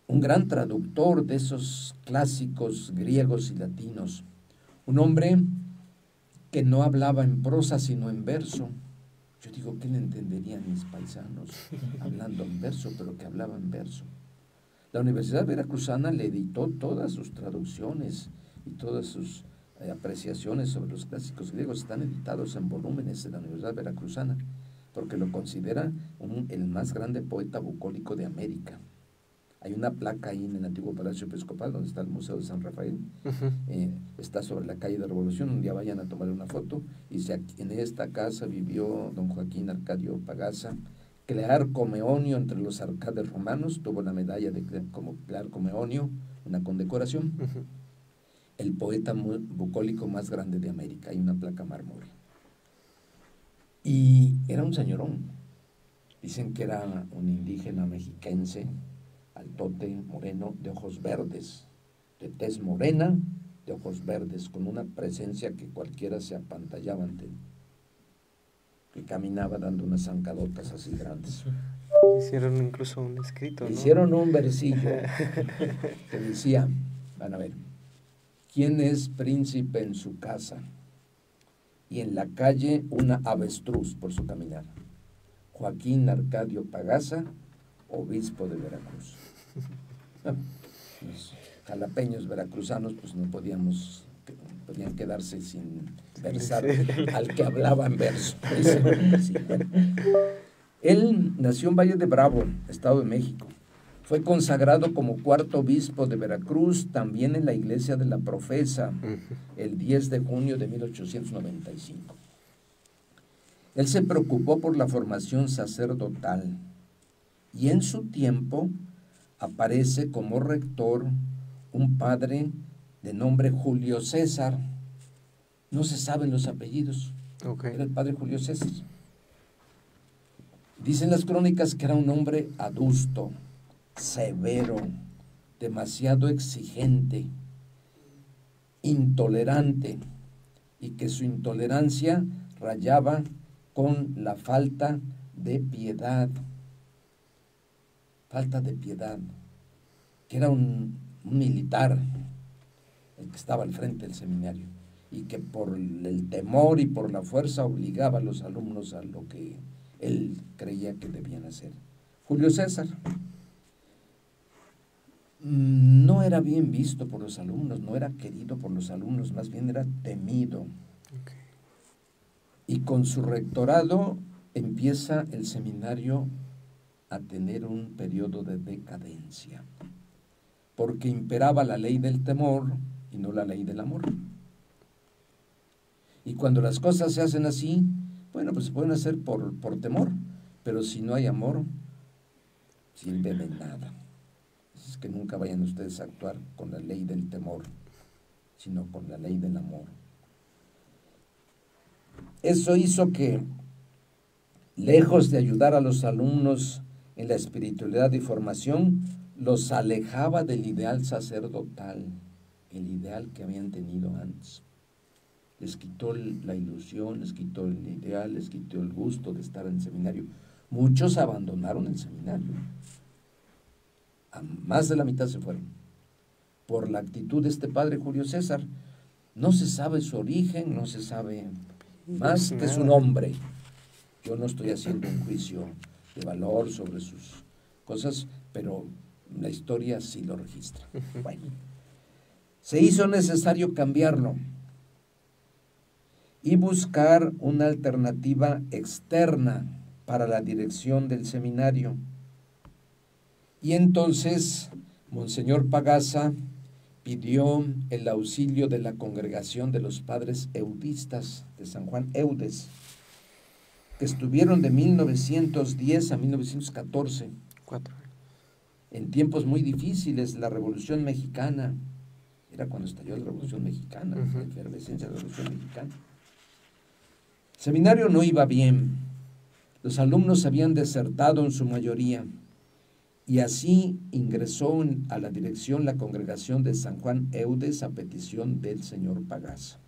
Speaker 2: Un gran traductor de esos clásicos griegos y latinos. Un hombre que no hablaba en prosa sino en verso. Yo digo, ¿qué le entenderían mis paisanos hablando en verso, pero que hablaba en verso? La Universidad Veracruzana le editó todas sus traducciones y todas sus apreciaciones sobre los clásicos griegos. Están editados en volúmenes de la Universidad Veracruzana, porque lo considera el más grande poeta bucólico de América. Hay una placa ahí en el antiguo Palacio Episcopal, donde está el Museo de San Rafael. Está sobre la calle de Revolución. Un día vayan a tomar una foto. Y dice, en esta casa vivió don Joaquín Arcadio Pagasa, Clearco Meonio entre los arcades romanos. Tuvo la medalla como Clearco Meonio, una condecoración. El poeta bucólico más grande de América. Hay una placa mármol. Y era un señorón. Dicen que era un indígena mexiquense, altote, moreno, de ojos verdes, de tez morena, de ojos verdes, con una presencia que cualquiera se apantallaba ante él, que caminaba dando unas zancadotas así grandes.
Speaker 1: Hicieron incluso un escrito, ¿no?
Speaker 2: Hicieron un versillo que decía, van a ver, ¿quién es príncipe en su casa? Y en la calle una avestruz por su caminar. Joaquín Arcadio Pagasa, obispo de Veracruz. Los jalapeños veracruzanos pues no podían quedarse sin versar al que hablaba en verso. Él nació en Valle de Bravo, Estado de México. Fue consagrado como cuarto obispo de Veracruz, también en la iglesia de la Profesa, el 10 de junio de 1895. Él se preocupó por la formación sacerdotal y en su tiempo aparece como rector un padre de nombre Julio César. No se saben los apellidos. Era el padre Julio César. Dicen las crónicas que era un hombre adusto, severo, demasiado exigente, intolerante, y que su intolerancia rayaba con la falta de piedad. Falta de piedad, que era un militar, el que estaba al frente del seminario, y que por el temor y por la fuerza obligaba a los alumnos a lo que él creía que debían hacer. Julio César no era bien visto por los alumnos, no era querido por los alumnos, más bien era temido. Y con su rectorado empieza el seminario a tener un periodo de decadencia, porque imperaba la ley del temor y no la ley del amor. Y cuando las cosas se hacen así, bueno, pues se pueden hacer por temor, pero si no hay amor, sirve de nada. Es que nunca vayan ustedes a actuar con la ley del temor, sino con la ley del amor. Eso hizo que, lejos de ayudar a los alumnos en la espiritualidad y formación, los alejaba del ideal sacerdotal, el ideal que habían tenido antes. Les quitó la ilusión, les quitó el ideal, les quitó el gusto de estar en el seminario. Muchos abandonaron el seminario. A más de la mitad se fueron. Por la actitud de este padre Julio César. No se sabe su origen, no se sabe más que su nombre. Yo no estoy haciendo un juicio de valor sobre sus cosas, pero la historia sí lo registra. Bueno, se hizo necesario cambiarlo y buscar una alternativa externa para la dirección del seminario. Y entonces Monseñor Pagasa pidió el auxilio de la congregación de los padres eudistas de San Juan Eudes, que estuvieron de 1910 a 1914,
Speaker 1: 4
Speaker 2: en tiempos muy difíciles, la Revolución Mexicana, era cuando estalló la Revolución Mexicana, la efervescencia de la Revolución Mexicana. El seminario no iba bien, los alumnos habían desertado en su mayoría, y así ingresó a la dirección la congregación de San Juan Eudes a petición del señor Pagasa.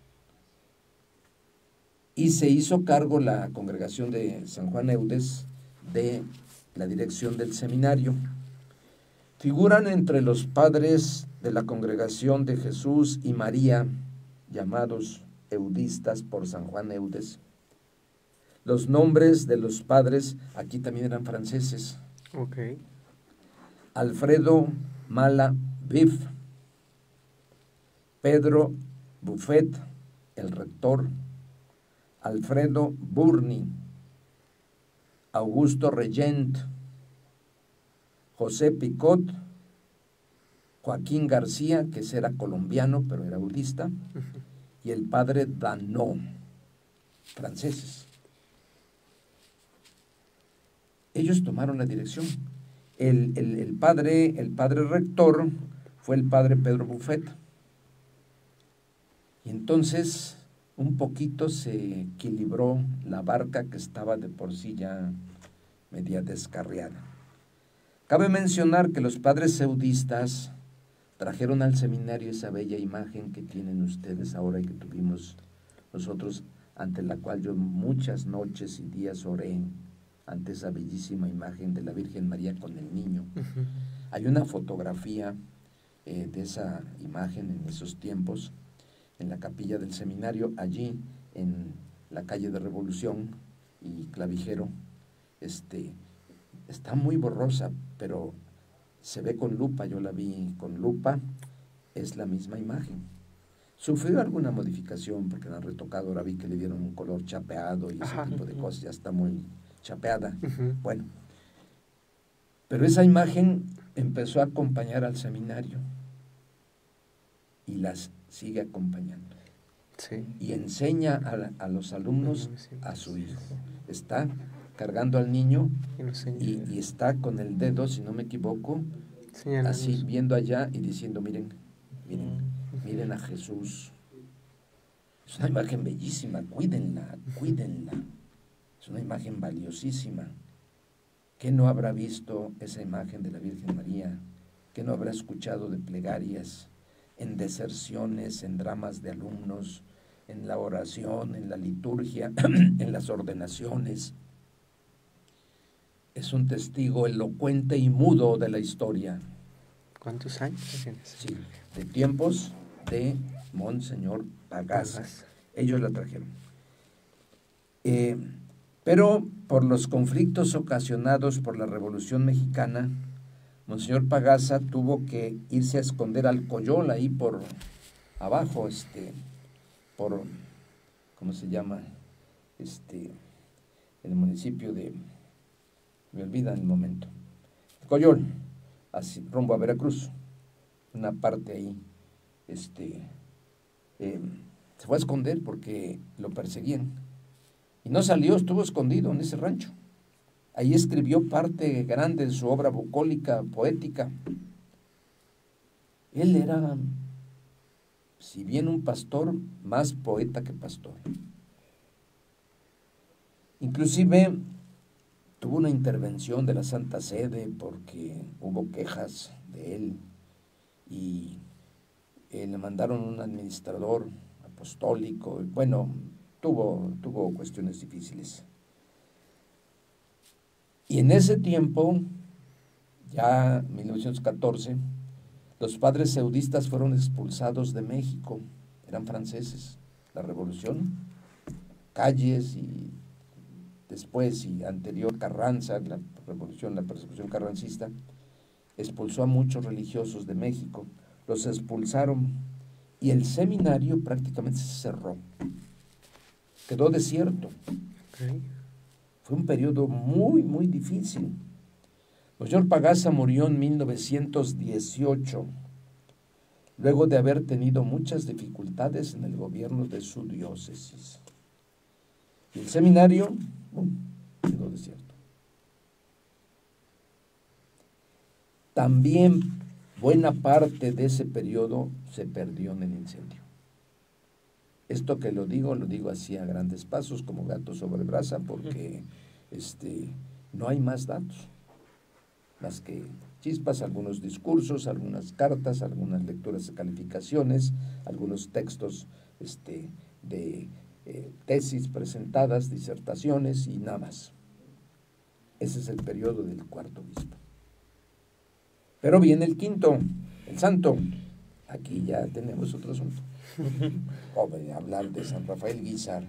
Speaker 2: Y se hizo cargo la congregación de San Juan Eudes de la dirección del seminario. Figuran entre los padres de la congregación de Jesús y María, llamados eudistas por San Juan Eudes. Los nombres de los padres aquí también eran franceses.
Speaker 1: Okay.
Speaker 2: Alfredo Mala Biff, Pedro Buffet, el rector, Alfredo Burni, Augusto Regent, José Picot, Joaquín García, que era colombiano, pero era budista, y el padre Danó, franceses. Ellos tomaron la dirección. El padre rector fue el padre Pedro Buffet. Y entonces un poquito se equilibró la barca que estaba de por sí ya media descarriada. Cabe mencionar que los padres eudistas trajeron al seminario esa bella imagen que tienen ustedes ahora y que tuvimos nosotros, ante la cual yo muchas noches y días oré, ante esa bellísima imagen de la Virgen María con el niño. Hay una fotografía de esa imagen en esos tiempos, en la capilla del seminario, allí en la calle de Revolución y Clavijero. Está muy borrosa, pero se ve con lupa, yo la vi con lupa, es la misma imagen. Sufrió alguna modificación porque la han retocado, ahora vi que le dieron un color chapeado y ese tipo de cosas, ya está muy chapeada. Bueno, pero esa imagen empezó a acompañar al seminario y las sigue acompañando.
Speaker 1: Sí.
Speaker 2: Y enseña a los alumnos a su hijo. Está cargando al niño y está con el dedo, si no me equivoco, así viendo allá y diciendo, miren a Jesús. Es una imagen bellísima, cuídenla. Es una imagen valiosísima. ¿Qué no habrá visto esa imagen de la Virgen María? ¿Qué no habrá escuchado de plegarias, en deserciones, en dramas de alumnos, en la oración, en la liturgia, en las ordenaciones? Es un testigo elocuente y mudo de la historia.
Speaker 1: ¿Cuántos años?
Speaker 2: Sí, de tiempos de Monseñor Pagasa. Ellos la trajeron. Pero por los conflictos ocasionados por la Revolución Mexicana, Monseñor Pagasa tuvo que irse a esconder al Coyol, ahí por abajo, por, ¿cómo se llama? El municipio de me olvida en el momento. Coyol, así, rumbo a Veracruz, una parte ahí, se fue a esconder porque lo perseguían. Y no salió, estuvo escondido en ese rancho. Ahí escribió parte grande de su obra bucólica, poética. Él era, si bien un pastor, más poeta que pastor. Inclusive tuvo una intervención de la Santa Sede porque hubo quejas de él y le mandaron un administrador apostólico. Bueno, tuvo cuestiones difíciles. Y en ese tiempo, ya 1914, los padres seudistas fueron expulsados de México, eran franceses. La revolución, Calles y después y anterior Carranza, la persecución carrancista, expulsó a muchos religiosos de México, los expulsaron y el seminario prácticamente se cerró, quedó desierto.
Speaker 1: Okay.
Speaker 2: Fue un periodo muy, muy difícil. Monseñor Pagasa murió en 1918, luego de haber tenido muchas dificultades en el gobierno de su diócesis. Y el seminario quedó desierto. También buena parte de ese periodo se perdió en el incendio. Esto que lo digo así a grandes pasos, como gato sobre brasa, porque no hay más datos, más que chispas, algunos discursos, algunas cartas, algunas lecturas de calificaciones, algunos textos de tesis presentadas, disertaciones y nada más. Ese es el periodo del cuarto obispo. Pero viene el quinto, el santo. Aquí ya tenemos otro asunto. Hablar de San Rafael Guízar,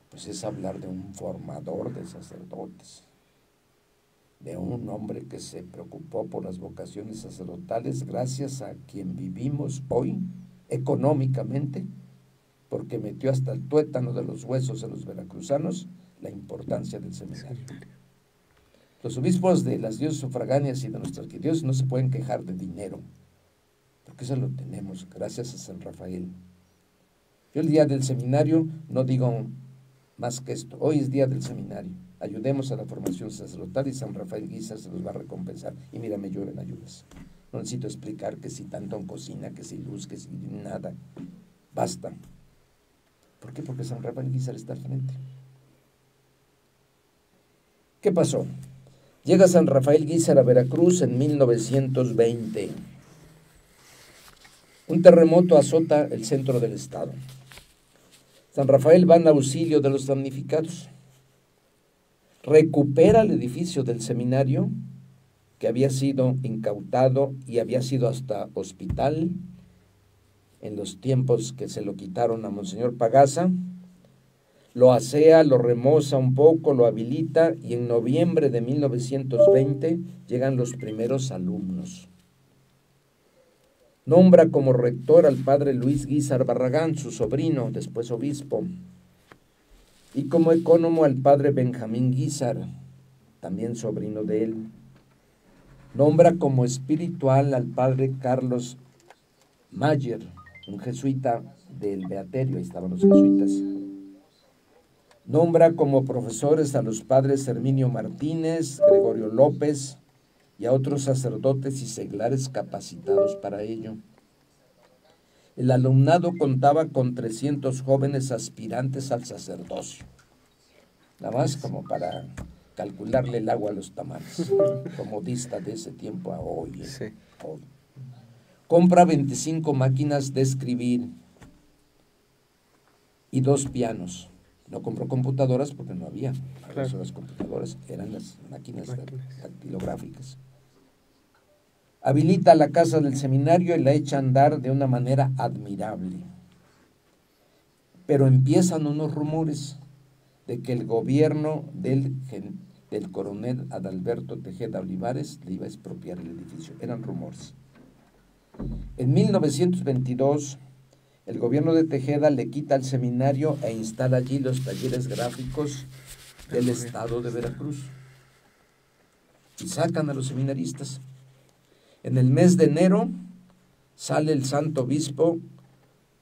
Speaker 2: pues es hablar de un formador de sacerdotes, de un hombre que se preocupó por las vocaciones sacerdotales, gracias a quien vivimos hoy económicamente, porque metió hasta el tuétano de los huesos en los veracruzanos la importancia del seminario. Los obispos de las diócesis sufragáneas y de nuestra arquidiócesis no se pueden quejar de dinero, porque eso lo tenemos gracias a San Rafael. Yo el día del seminario no digo más que esto. Hoy es día del seminario. Ayudemos a la formación sacerdotal y San Rafael Guízar se los va a recompensar. Y mira, me llueven ayudas. No necesito explicar que si tanto en cocina, que si luz, que si nada. Basta. ¿Por qué? Porque San Rafael Guízar está al frente. ¿Qué pasó? Llega San Rafael Guízar a Veracruz en 1920. Un terremoto azota el centro del estado. San Rafael va en auxilio de los damnificados. Recupera el edificio del seminario, que había sido incautado y había sido hasta hospital en los tiempos que se lo quitaron a Monseñor Pagasa. Lo asea, lo remoza un poco, lo habilita y en noviembre de 1920 llegan los primeros alumnos. Nombra como rector al padre Luis Guízar Barragán, su sobrino, después obispo, y como ecónomo al padre Benjamín Guízar, también sobrino de él. Nombra como espiritual al padre Carlos Mayer, un jesuita del Beaterio, ahí estaban los jesuitas. Nombra como profesores a los padres Herminio Martínez, Gregorio López y a otros sacerdotes y seglares capacitados para ello. El alumnado contaba con 300 jóvenes aspirantes al sacerdocio. Nada más como para calcularle el agua a los tamales, como dista de ese tiempo a hoy.
Speaker 1: Sí.
Speaker 2: Hoy. Compra 25 máquinas de escribir y 2 pianos. No compró computadoras porque no había. Ahora son las computadoras, eran las máquinas dactilográficas. Habilita la casa del seminario y la echa a andar de una manera admirable. Pero empiezan unos rumores de que el gobierno del coronel Adalberto Tejeda Olivares le iba a expropiar el edificio. Eran rumores. En 1922, el gobierno de Tejeda le quita el seminario e instala allí los talleres gráficos del estado de Veracruz. y sacan a los seminaristas. En el mes de enero sale el santo obispo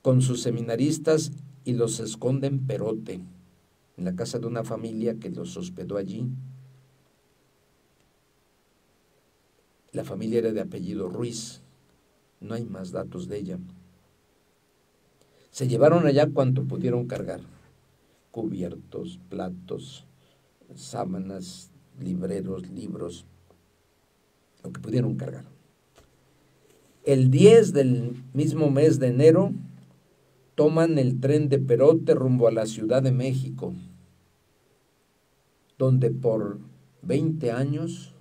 Speaker 2: con sus seminaristas y los esconde en Perote, en la casa de una familia que los hospedó allí. La familia era de apellido Ruiz, no hay más datos de ella. Se llevaron allá cuanto pudieron cargar: cubiertos, platos, sábanas, libreros, libros, lo que pudieron cargar. El 10 del mismo mes de enero toman el tren de Perote rumbo a la Ciudad de México, donde por 20 años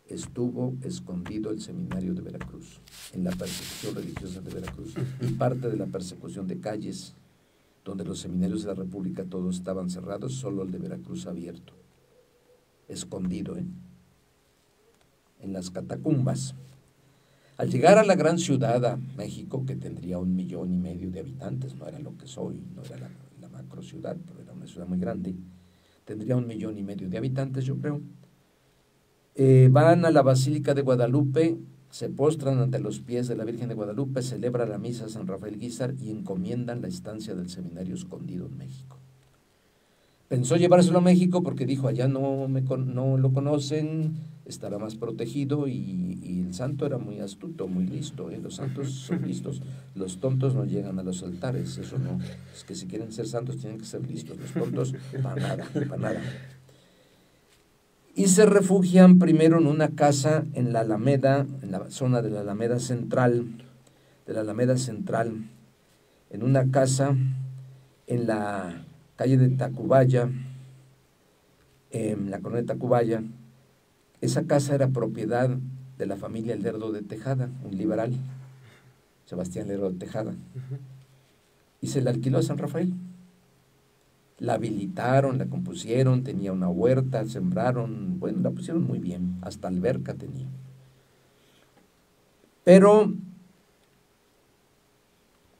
Speaker 2: estuvo escondido el seminario de Veracruz, en la persecución religiosa de Veracruz, y parte de la persecución de calles, donde los seminarios de la República todos estaban cerrados, solo el de Veracruz abierto, escondido, en las catacumbas. Al llegar a la gran ciudad, a México, que tendría 1,5 millones de habitantes, no era lo que soy, no era la macro ciudad, pero era una ciudad muy grande, tendría 1,5 millones de habitantes, yo creo. Van a la Basílica de Guadalupe, se postran ante los pies de la Virgen de Guadalupe, celebran la misa a San Rafael Guízar y encomiendan la estancia del seminario escondido en México. Pensó llevárselo a México porque dijo, allá no lo conocen, estará más protegido, y el santo era muy astuto, muy listo, los santos son listos, los tontos no llegan a los altares, eso no, es que si quieren ser santos tienen que ser listos, los tontos para nada, para nada. Y se refugian primero en una casa en la Alameda, en la zona de la Alameda Central, en una casa en la calle de Tacubaya, en la colonia de Tacubaya. Esa casa era propiedad de la familia Lerdo de Tejada, un liberal, Sebastián Lerdo de Tejada, y se la alquiló a San Rafael. La habilitaron, la compusieron, tenía una huerta, sembraron, bueno, la pusieron muy bien, hasta alberca tenía. Pero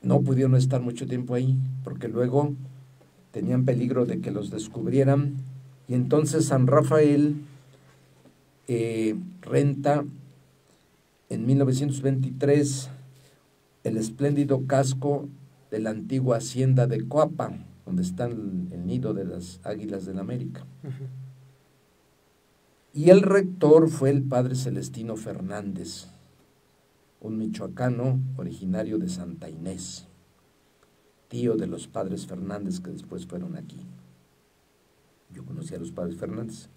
Speaker 2: no pudieron estar mucho tiempo ahí, porque luego tenían peligro de que los descubrieran, y entonces San Rafael renta en 1923 el espléndido casco de la antigua hacienda de Coapa, donde está el nido de las águilas del América. Y el rector fue el padre Celestino Fernández, un michoacano originario de Santa Inés, tío de los padres Fernández que después fueron aquí. Yo conocí a los padres Fernández.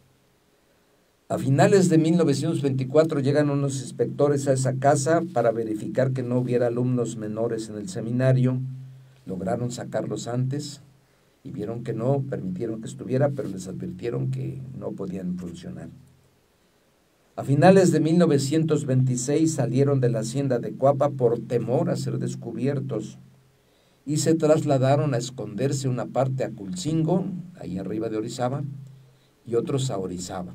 Speaker 2: A finales de 1924 llegan unos inspectores a esa casa para verificar que no hubiera alumnos menores en el seminario. Lograron sacarlos antes y vieron que no, permitieron que estuviera, pero les advirtieron que no podían funcionar. A finales de 1926 salieron de la hacienda de Coapa por temor a ser descubiertos y se trasladaron a esconderse una parte a Culcingo, ahí arriba de Orizaba, y otros a Orizaba,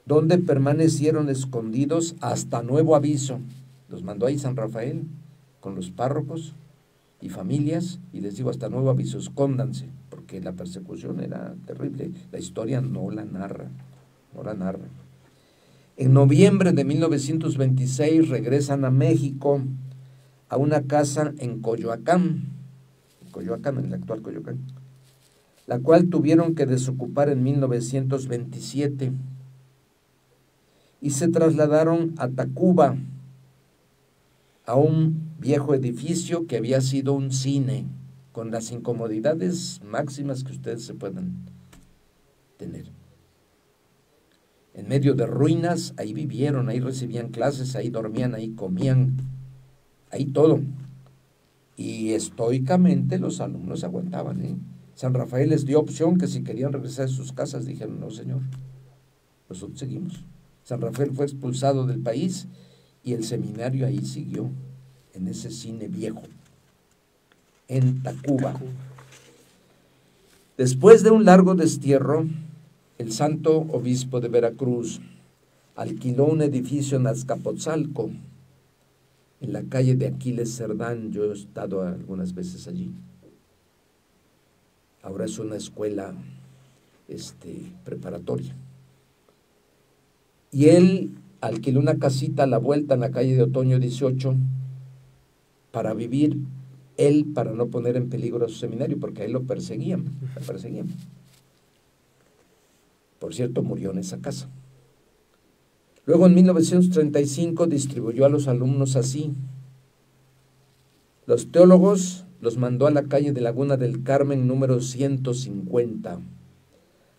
Speaker 2: donde permanecieron escondidos hasta nuevo aviso. Los mandó ahí San Rafael con los párrocos y familias, y les digo, hasta nuevo aviso, escóndanse, porque la persecución era terrible. La historia no la narra. En noviembre de 1926 regresan a México, a una casa en Coyoacán, en el actual Coyoacán, la cual tuvieron que desocupar en 1927, y se trasladaron a Tacuba, a un viejo edificio que había sido un cine, con las incomodidades máximas que ustedes se puedan tener. En medio de ruinas, ahí vivieron, ahí recibían clases, ahí dormían, ahí comían, ahí todo. Y estoicamente los alumnos aguantaban, San Rafael les dio opción que si querían regresar a sus casas, dijeron, no señor, nosotros seguimos. San Rafael fue expulsado del país y el seminario ahí siguió, en ese cine viejo, en Tacuba. Después de un largo destierro, el santo obispo de Veracruz alquiló un edificio en Azcapotzalco, en la calle de Aquiles Cerdán. Yo he estado algunas veces allí. Ahora es una escuela preparatoria. Y él alquiló una casita a la vuelta en la calle de Otoño 18 para vivir, él para no poner en peligro a su seminario, porque a él lo perseguían. Por cierto, murió en esa casa. Luego en 1935 distribuyó a los alumnos así. Los teólogos los mandó a la calle de Laguna del Carmen número 150,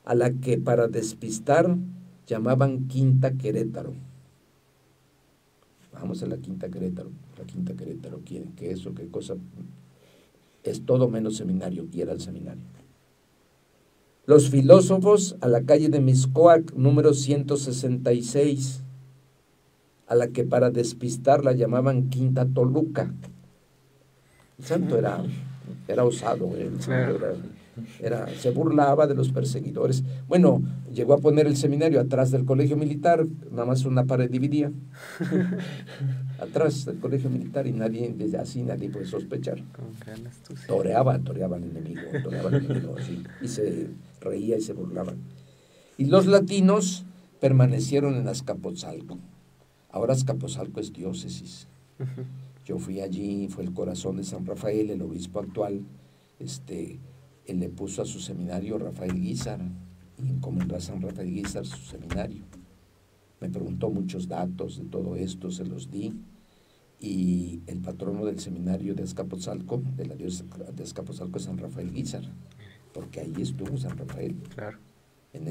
Speaker 2: a la que para despistar llamaban Quinta Querétaro. Vamos a la Quinta Querétaro. La Quinta Querétaro, ¿qué eso? ¿Qué cosa? Es todo menos seminario, y era el seminario. Los filósofos a la calle de Mixcoac, número 166, a la que para despistar la llamaban Quinta Toluca. El santo era osado, el santo se burlaba de los perseguidores. Bueno, llegó a poner el seminario atrás del colegio militar, nada más una pared dividía, atrás del colegio militar, y nadie puede sospechar. Toreaba al enemigo, así, y se reía y se burlaba. Y los latinos permanecieron en Azcapotzalco. Ahora Azcapotzalco es diócesis. Yo fui allí, fue el corazón de San Rafael, el obispo actual, él le puso a su seminario Rafael Guízar, y encomendó a San Rafael Guízar su seminario. Me preguntó muchos datos de todo esto, se los di, y el patrono del seminario de Azcapotzalco, de la diócesis de Azcapotzalco, es San Rafael Guízar, porque ahí estuvo San Rafael, claro, en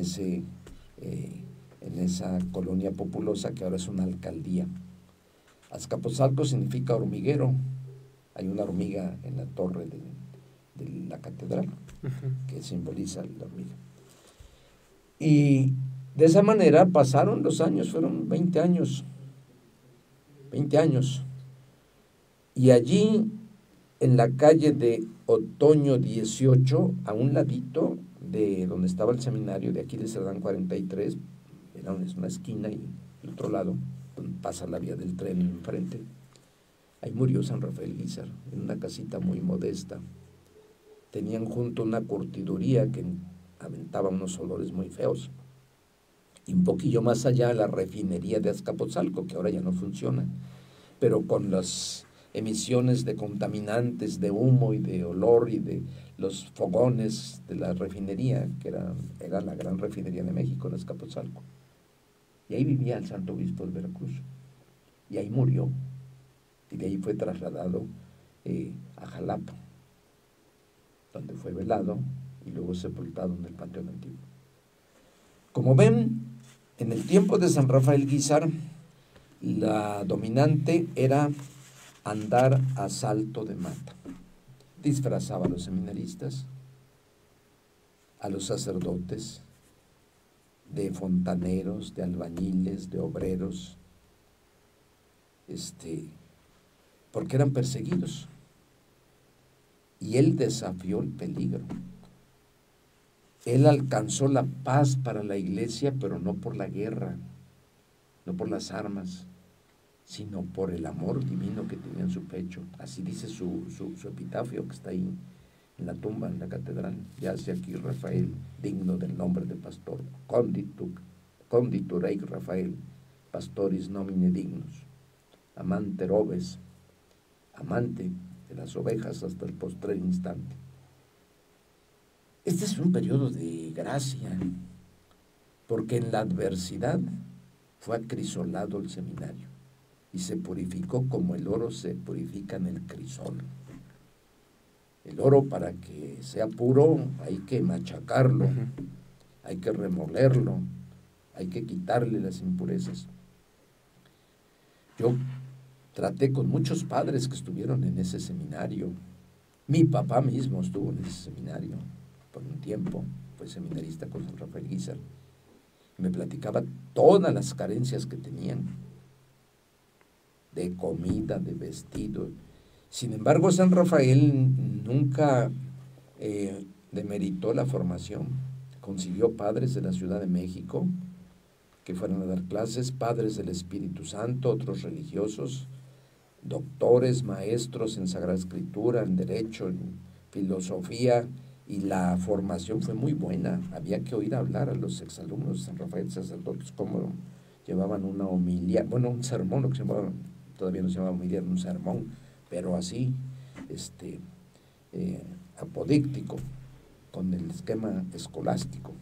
Speaker 2: esa colonia populosa que ahora es una alcaldía. Azcapotzalco significa hormiguero. Hay una hormiga en la torre de la catedral que simboliza la hormiga. Y de esa manera pasaron los años, fueron 20 años. Y allí, en la calle de Otoño 18, a un ladito de donde estaba el seminario, de aquí de Cerdán 43, era una esquina, y el otro lado, donde pasa la vía del tren enfrente, ahí murió San Rafael Guízar, en una casita muy modesta. Tenían junto una curtiduría que aventaba unos olores muy feos. Y un poquillo más allá, la refinería de Azcapotzalco, que ahora ya no funciona, pero con las emisiones de contaminantes, de humo y de olor, y de los fogones de la refinería, que era la gran refinería de México, en Azcapotzalco. Y ahí vivía el santo obispo de Veracruz. Y ahí murió. Y de ahí fue trasladado a Jalapa, donde fue velado y luego sepultado en el Panteón Antiguo. Como ven, en el tiempo de San Rafael Guízar, la dominante era andar a salto de mata. Disfrazaba a los seminaristas, a los sacerdotes, de fontaneros, de albañiles, de obreros, porque eran perseguidos. Y él desafió el peligro. Él alcanzó la paz para la iglesia, pero no por la guerra, no por las armas, sino por el amor divino que tenía en su pecho. Así dice su epitafio, que está ahí en la tumba, en la catedral. Yace aquí Rafael, digno del nombre de pastor. Conditur eic Rafael, pastoris nomine dignus. Amanter oves, amante de las ovejas hasta el postrer instante. Este es un periodo de gracia, porque en la adversidad fue acrisolado el seminario y se purificó como el oro se purifica en el crisol. El oro, para que sea puro, hay que machacarlo, hay que remolerlo, hay que quitarle las impurezas. Yo traté con muchos padres que estuvieron en ese seminario. Mi papá mismo estuvo en ese seminario por un tiempo, fue seminarista con San Rafael Guízar. Me platicaba todas las carencias que tenían, de comida, de vestido. Sin embargo, San Rafael nunca demeritó la formación. Consiguió padres de la Ciudad de México que fueron a dar clases, padres del Espíritu Santo, otros religiosos, doctores, maestros en Sagrada Escritura, en Derecho, en Filosofía, y la formación fue muy buena. Había que oír hablar a los exalumnos de San Rafael, sacerdotes, cómo llevaban una homilía, bueno, un sermón, lo que se llamaba, todavía no se llamaba homilía, era un sermón, pero así, apodíctico, con el esquema escolástico,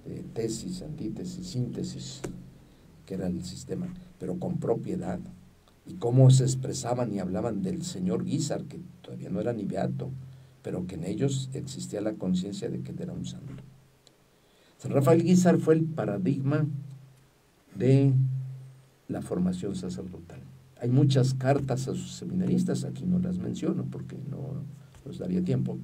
Speaker 2: de tesis, antítesis, síntesis, que era el sistema, pero con propiedad. Y cómo se expresaban y hablaban del señor Guízar, que todavía no era ni beato, pero que en ellos existía la conciencia de que él era un santo. San Rafael Guízar fue el paradigma de la formación sacerdotal. Hay muchas cartas a sus seminaristas, aquí no las menciono porque no nos daría tiempo,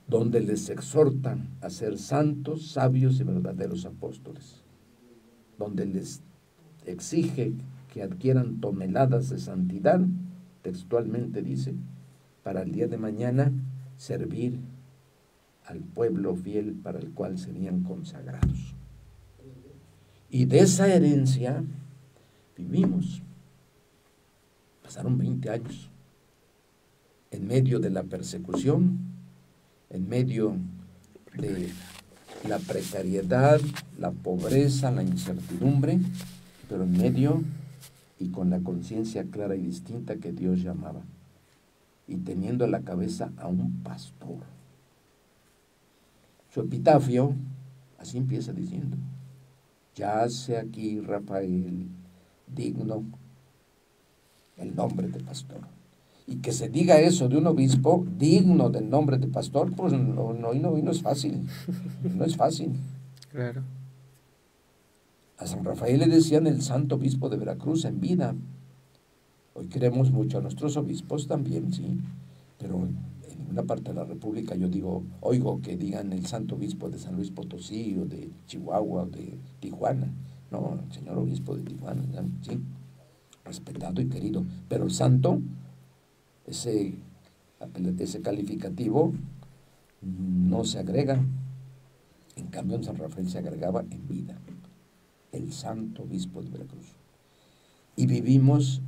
Speaker 2: donde les exhortan a ser santos, sabios y verdaderos apóstoles, donde les exige que adquieran toneladas de santidad, textualmente dice, para el día de mañana servir al pueblo fiel para el cual serían consagrados. Y de esa herencia vivimos. Pasaron 20 años en medio de la persecución, en medio de la precariedad, la pobreza, la incertidumbre, pero en medio y con la conciencia clara y distinta que Dios llamaba, y teniendo a la cabeza a un pastor. Su epitafio así empieza diciendo: yace aquí Rafael, digno el nombre de pastor. Y que se diga eso de un obispo, digno del nombre de pastor, pues no es fácil, no es fácil.
Speaker 1: Claro.
Speaker 2: A San Rafael le decían el santo obispo de Veracruz en vida. Hoy queremos mucho a nuestros obispos también, sí, pero en ninguna parte de la República oigo que digan el santo obispo de San Luis Potosí, o de Chihuahua, o de Tijuana. No, el señor obispo de Tijuana, sí, respetado y querido, pero el santo, ese calificativo no se agrega. En cambio en San Rafael se agregaba en vida, el santo obispo de Veracruz. Y vivimos,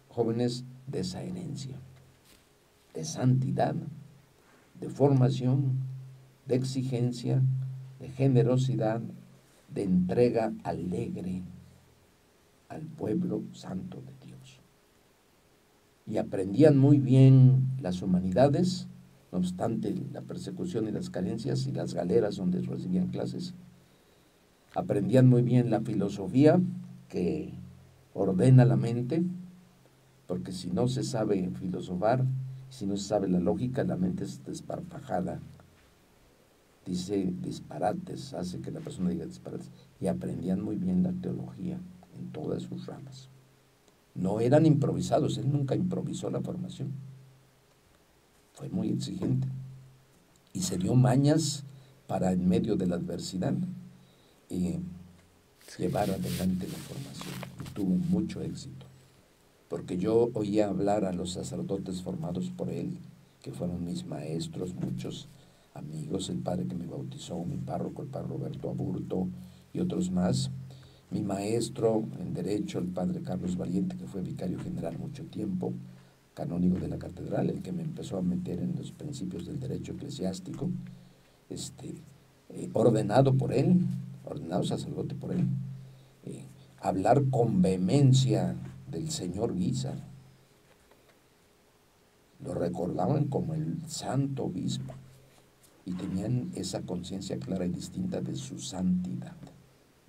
Speaker 2: jóvenes, de esa herencia, de santidad, de formación, de exigencia, de generosidad, de entrega alegre al pueblo santo de Dios. Y aprendían muy bien las humanidades, no obstante la persecución y las carencias y las galeras donde recibían clases. Aprendían muy bien la filosofía, que ordena la mente, porque si no se sabe filosofar, si no se sabe la lógica, la mente es desparpajada, dice disparates, hace que la persona diga disparates. Y aprendían muy bien la teología en todas sus ramas. No eran improvisados, él nunca improvisó la formación. Fue muy exigente y se dio mañas para, en medio de la adversidad, llevar adelante la formación, y tuvo mucho éxito, porque yo oía hablar a los sacerdotes formados por él, que fueron mis maestros, muchos amigos, el padre que me bautizó, mi párroco, el padre Roberto Aburto, y otros más, mi maestro en Derecho, el padre Carlos Valiente, que fue vicario general mucho tiempo, canónigo de la catedral, el que me empezó a meter en los principios del derecho eclesiástico, ordenado por él, ordenado sacerdote por él, hablar con vehemencia del señor Guízar. Lo recordaban como el santo obispo y tenían esa conciencia clara y distinta de su santidad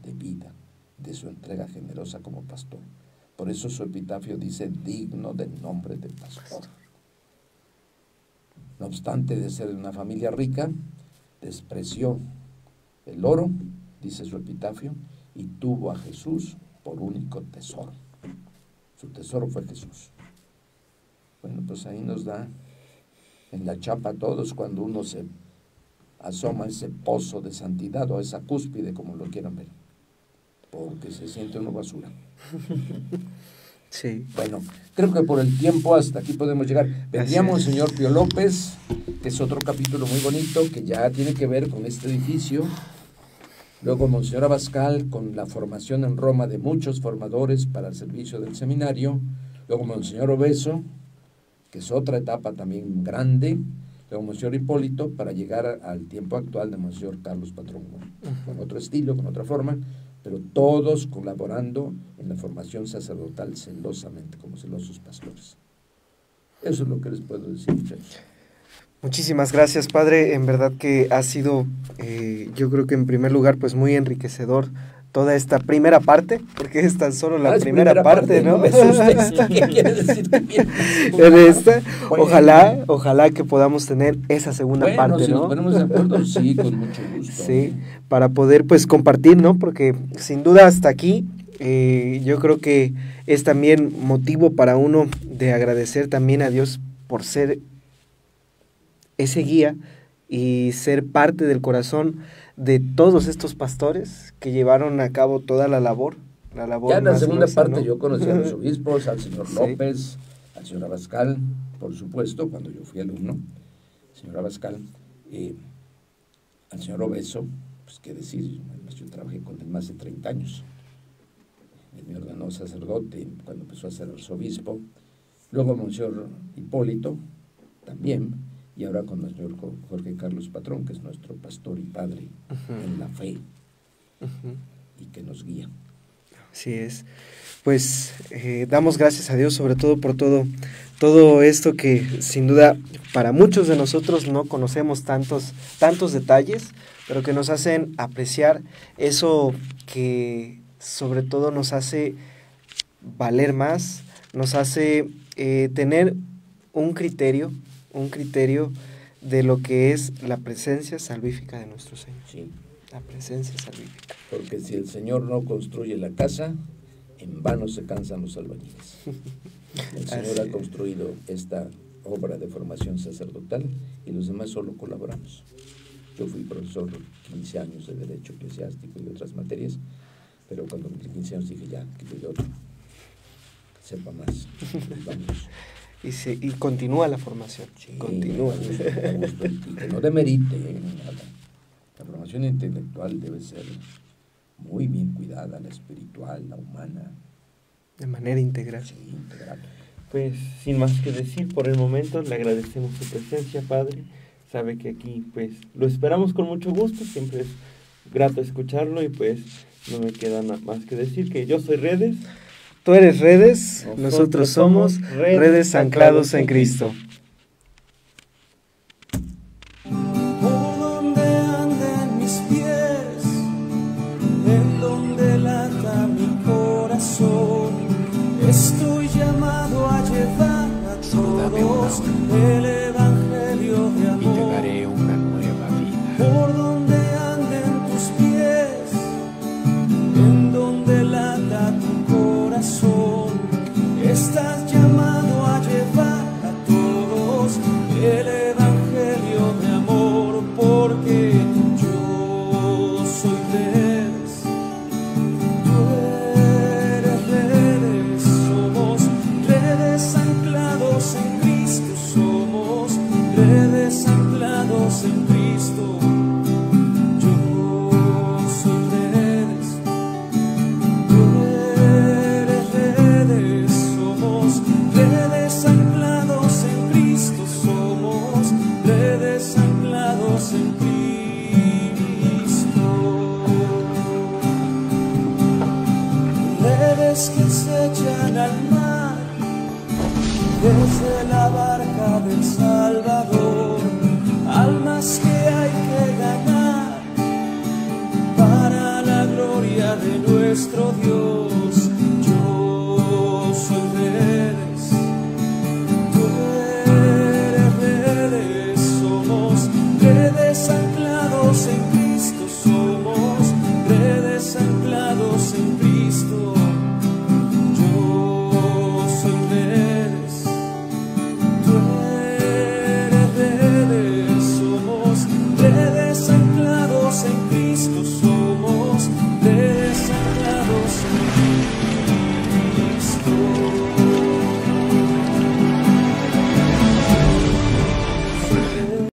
Speaker 2: de vida, de su entrega generosa como pastor. Por eso su epitafio dice: digno del nombre de pastor. No obstante de ser de una familia rica, despreció el oro, dice su epitafio, y tuvo a Jesús por único tesoro. Su tesoro fue Jesús. Bueno, pues ahí nos da en la chapa a todos cuando uno se asoma a ese pozo de santidad, o a esa cúspide, como lo quieran ver, porque se siente uno basura.
Speaker 1: Sí.
Speaker 2: Bueno, creo que por el tiempo hasta aquí podemos llegar. Vendríamos el señor Pío López, que es otro capítulo muy bonito, que ya tiene que ver con este edificio. Luego Monseñor Abascal, con la formación en Roma de muchos formadores para el servicio del seminario. Luego Monseñor Obeso, que es otra etapa también grande. luego Monseñor Hipólito, para llegar al tiempo actual de Monseñor Carlos Patrón, con otro estilo, con otra forma, pero todos colaborando en la formación sacerdotal celosamente, como celosos pastores. Eso es lo que les puedo decir, muchachos.
Speaker 1: Muchísimas gracias, padre. En verdad que ha sido, yo creo que en primer lugar, pues muy enriquecedor toda esta primera parte, porque es tan solo la primera parte, ¿no?
Speaker 2: No me asustes. ¿Qué quieres decir?
Speaker 1: En esta, ojalá que podamos tener esa segunda parte,
Speaker 2: si
Speaker 1: ¿no?
Speaker 2: nos ponemos de acuerdo, sí, con mucho gusto.
Speaker 1: Sí, para poder pues compartir, ¿no? Porque sin duda hasta aquí yo creo que es también motivo para uno de agradecer también a Dios por ser ese guía y ser parte del corazón de todos estos pastores que llevaron a cabo toda la labor.
Speaker 2: Ya en la segunda
Speaker 1: celosa,
Speaker 2: parte,
Speaker 1: ¿no?
Speaker 2: yo conocí a los obispos, al señor
Speaker 1: Sí.
Speaker 2: López, al señor Abascal, por supuesto, cuando yo fui alumno, señor Abascal, al señor Obeso, pues qué decir, yo trabajé con él más de 30 años. Él me ordenó sacerdote cuando empezó a ser arzobispo. Luego Monseñor Hipólito, también, y ahora con el señor Jorge Carlos Patrón, que es nuestro pastor y padre en la fe y que nos guía.
Speaker 1: Así es. Pues damos gracias a Dios sobre todo por todo esto que sin duda para muchos de nosotros no conocemos tantos detalles, pero que nos hacen apreciar eso que sobre todo nos hace valer más, nos hace tener un criterio de lo que es la presencia salvífica de nuestro Señor.
Speaker 2: Sí.
Speaker 1: La presencia salvífica.
Speaker 2: Porque si el Señor no construye la casa, en vano se cansan los albañiles. El Señor ha construido esta obra de formación sacerdotal y los demás solo colaboramos. Yo fui profesor 15 años de Derecho Eclesiástico y otras materias, pero cuando cumplí 15 años dije ya, que yo sepa más. Vamos.
Speaker 1: Y continúa la formación.
Speaker 2: Sí,
Speaker 1: continúa.
Speaker 2: A gusto, y que no demerite nada. La formación intelectual debe ser muy bien cuidada, la espiritual, la humana.
Speaker 1: De manera integral.
Speaker 2: Sí, integral.
Speaker 3: Pues sin más que decir por el momento, le agradecemos su presencia, padre. Sabe que aquí pues lo esperamos con mucho gusto, siempre es grato escucharlo y pues no me queda nada más que decir que yo soy Redes.
Speaker 1: Tú eres Redes, nosotros somos Redes anclados en Cristo.
Speaker 4: Por donde anden mis pies, en donde lata mi corazón, estoy llamado a llevar a todos el evangelio de amor.
Speaker 5: Y te daré una nueva vida.
Speaker 4: Por donde anden tus pies, en donde lata tu corazón, estás llamado a llevar a todos el evangelio de amor, porque yo soy Redes, tú eres Redes, somos redes anclados en Cristo, somos redes anclados en Cristo. Yo soy Redes, tú eres Redes, somos redes anclados en Cristo, somos redes anclados en Cristo. Redes que se echan al mar desde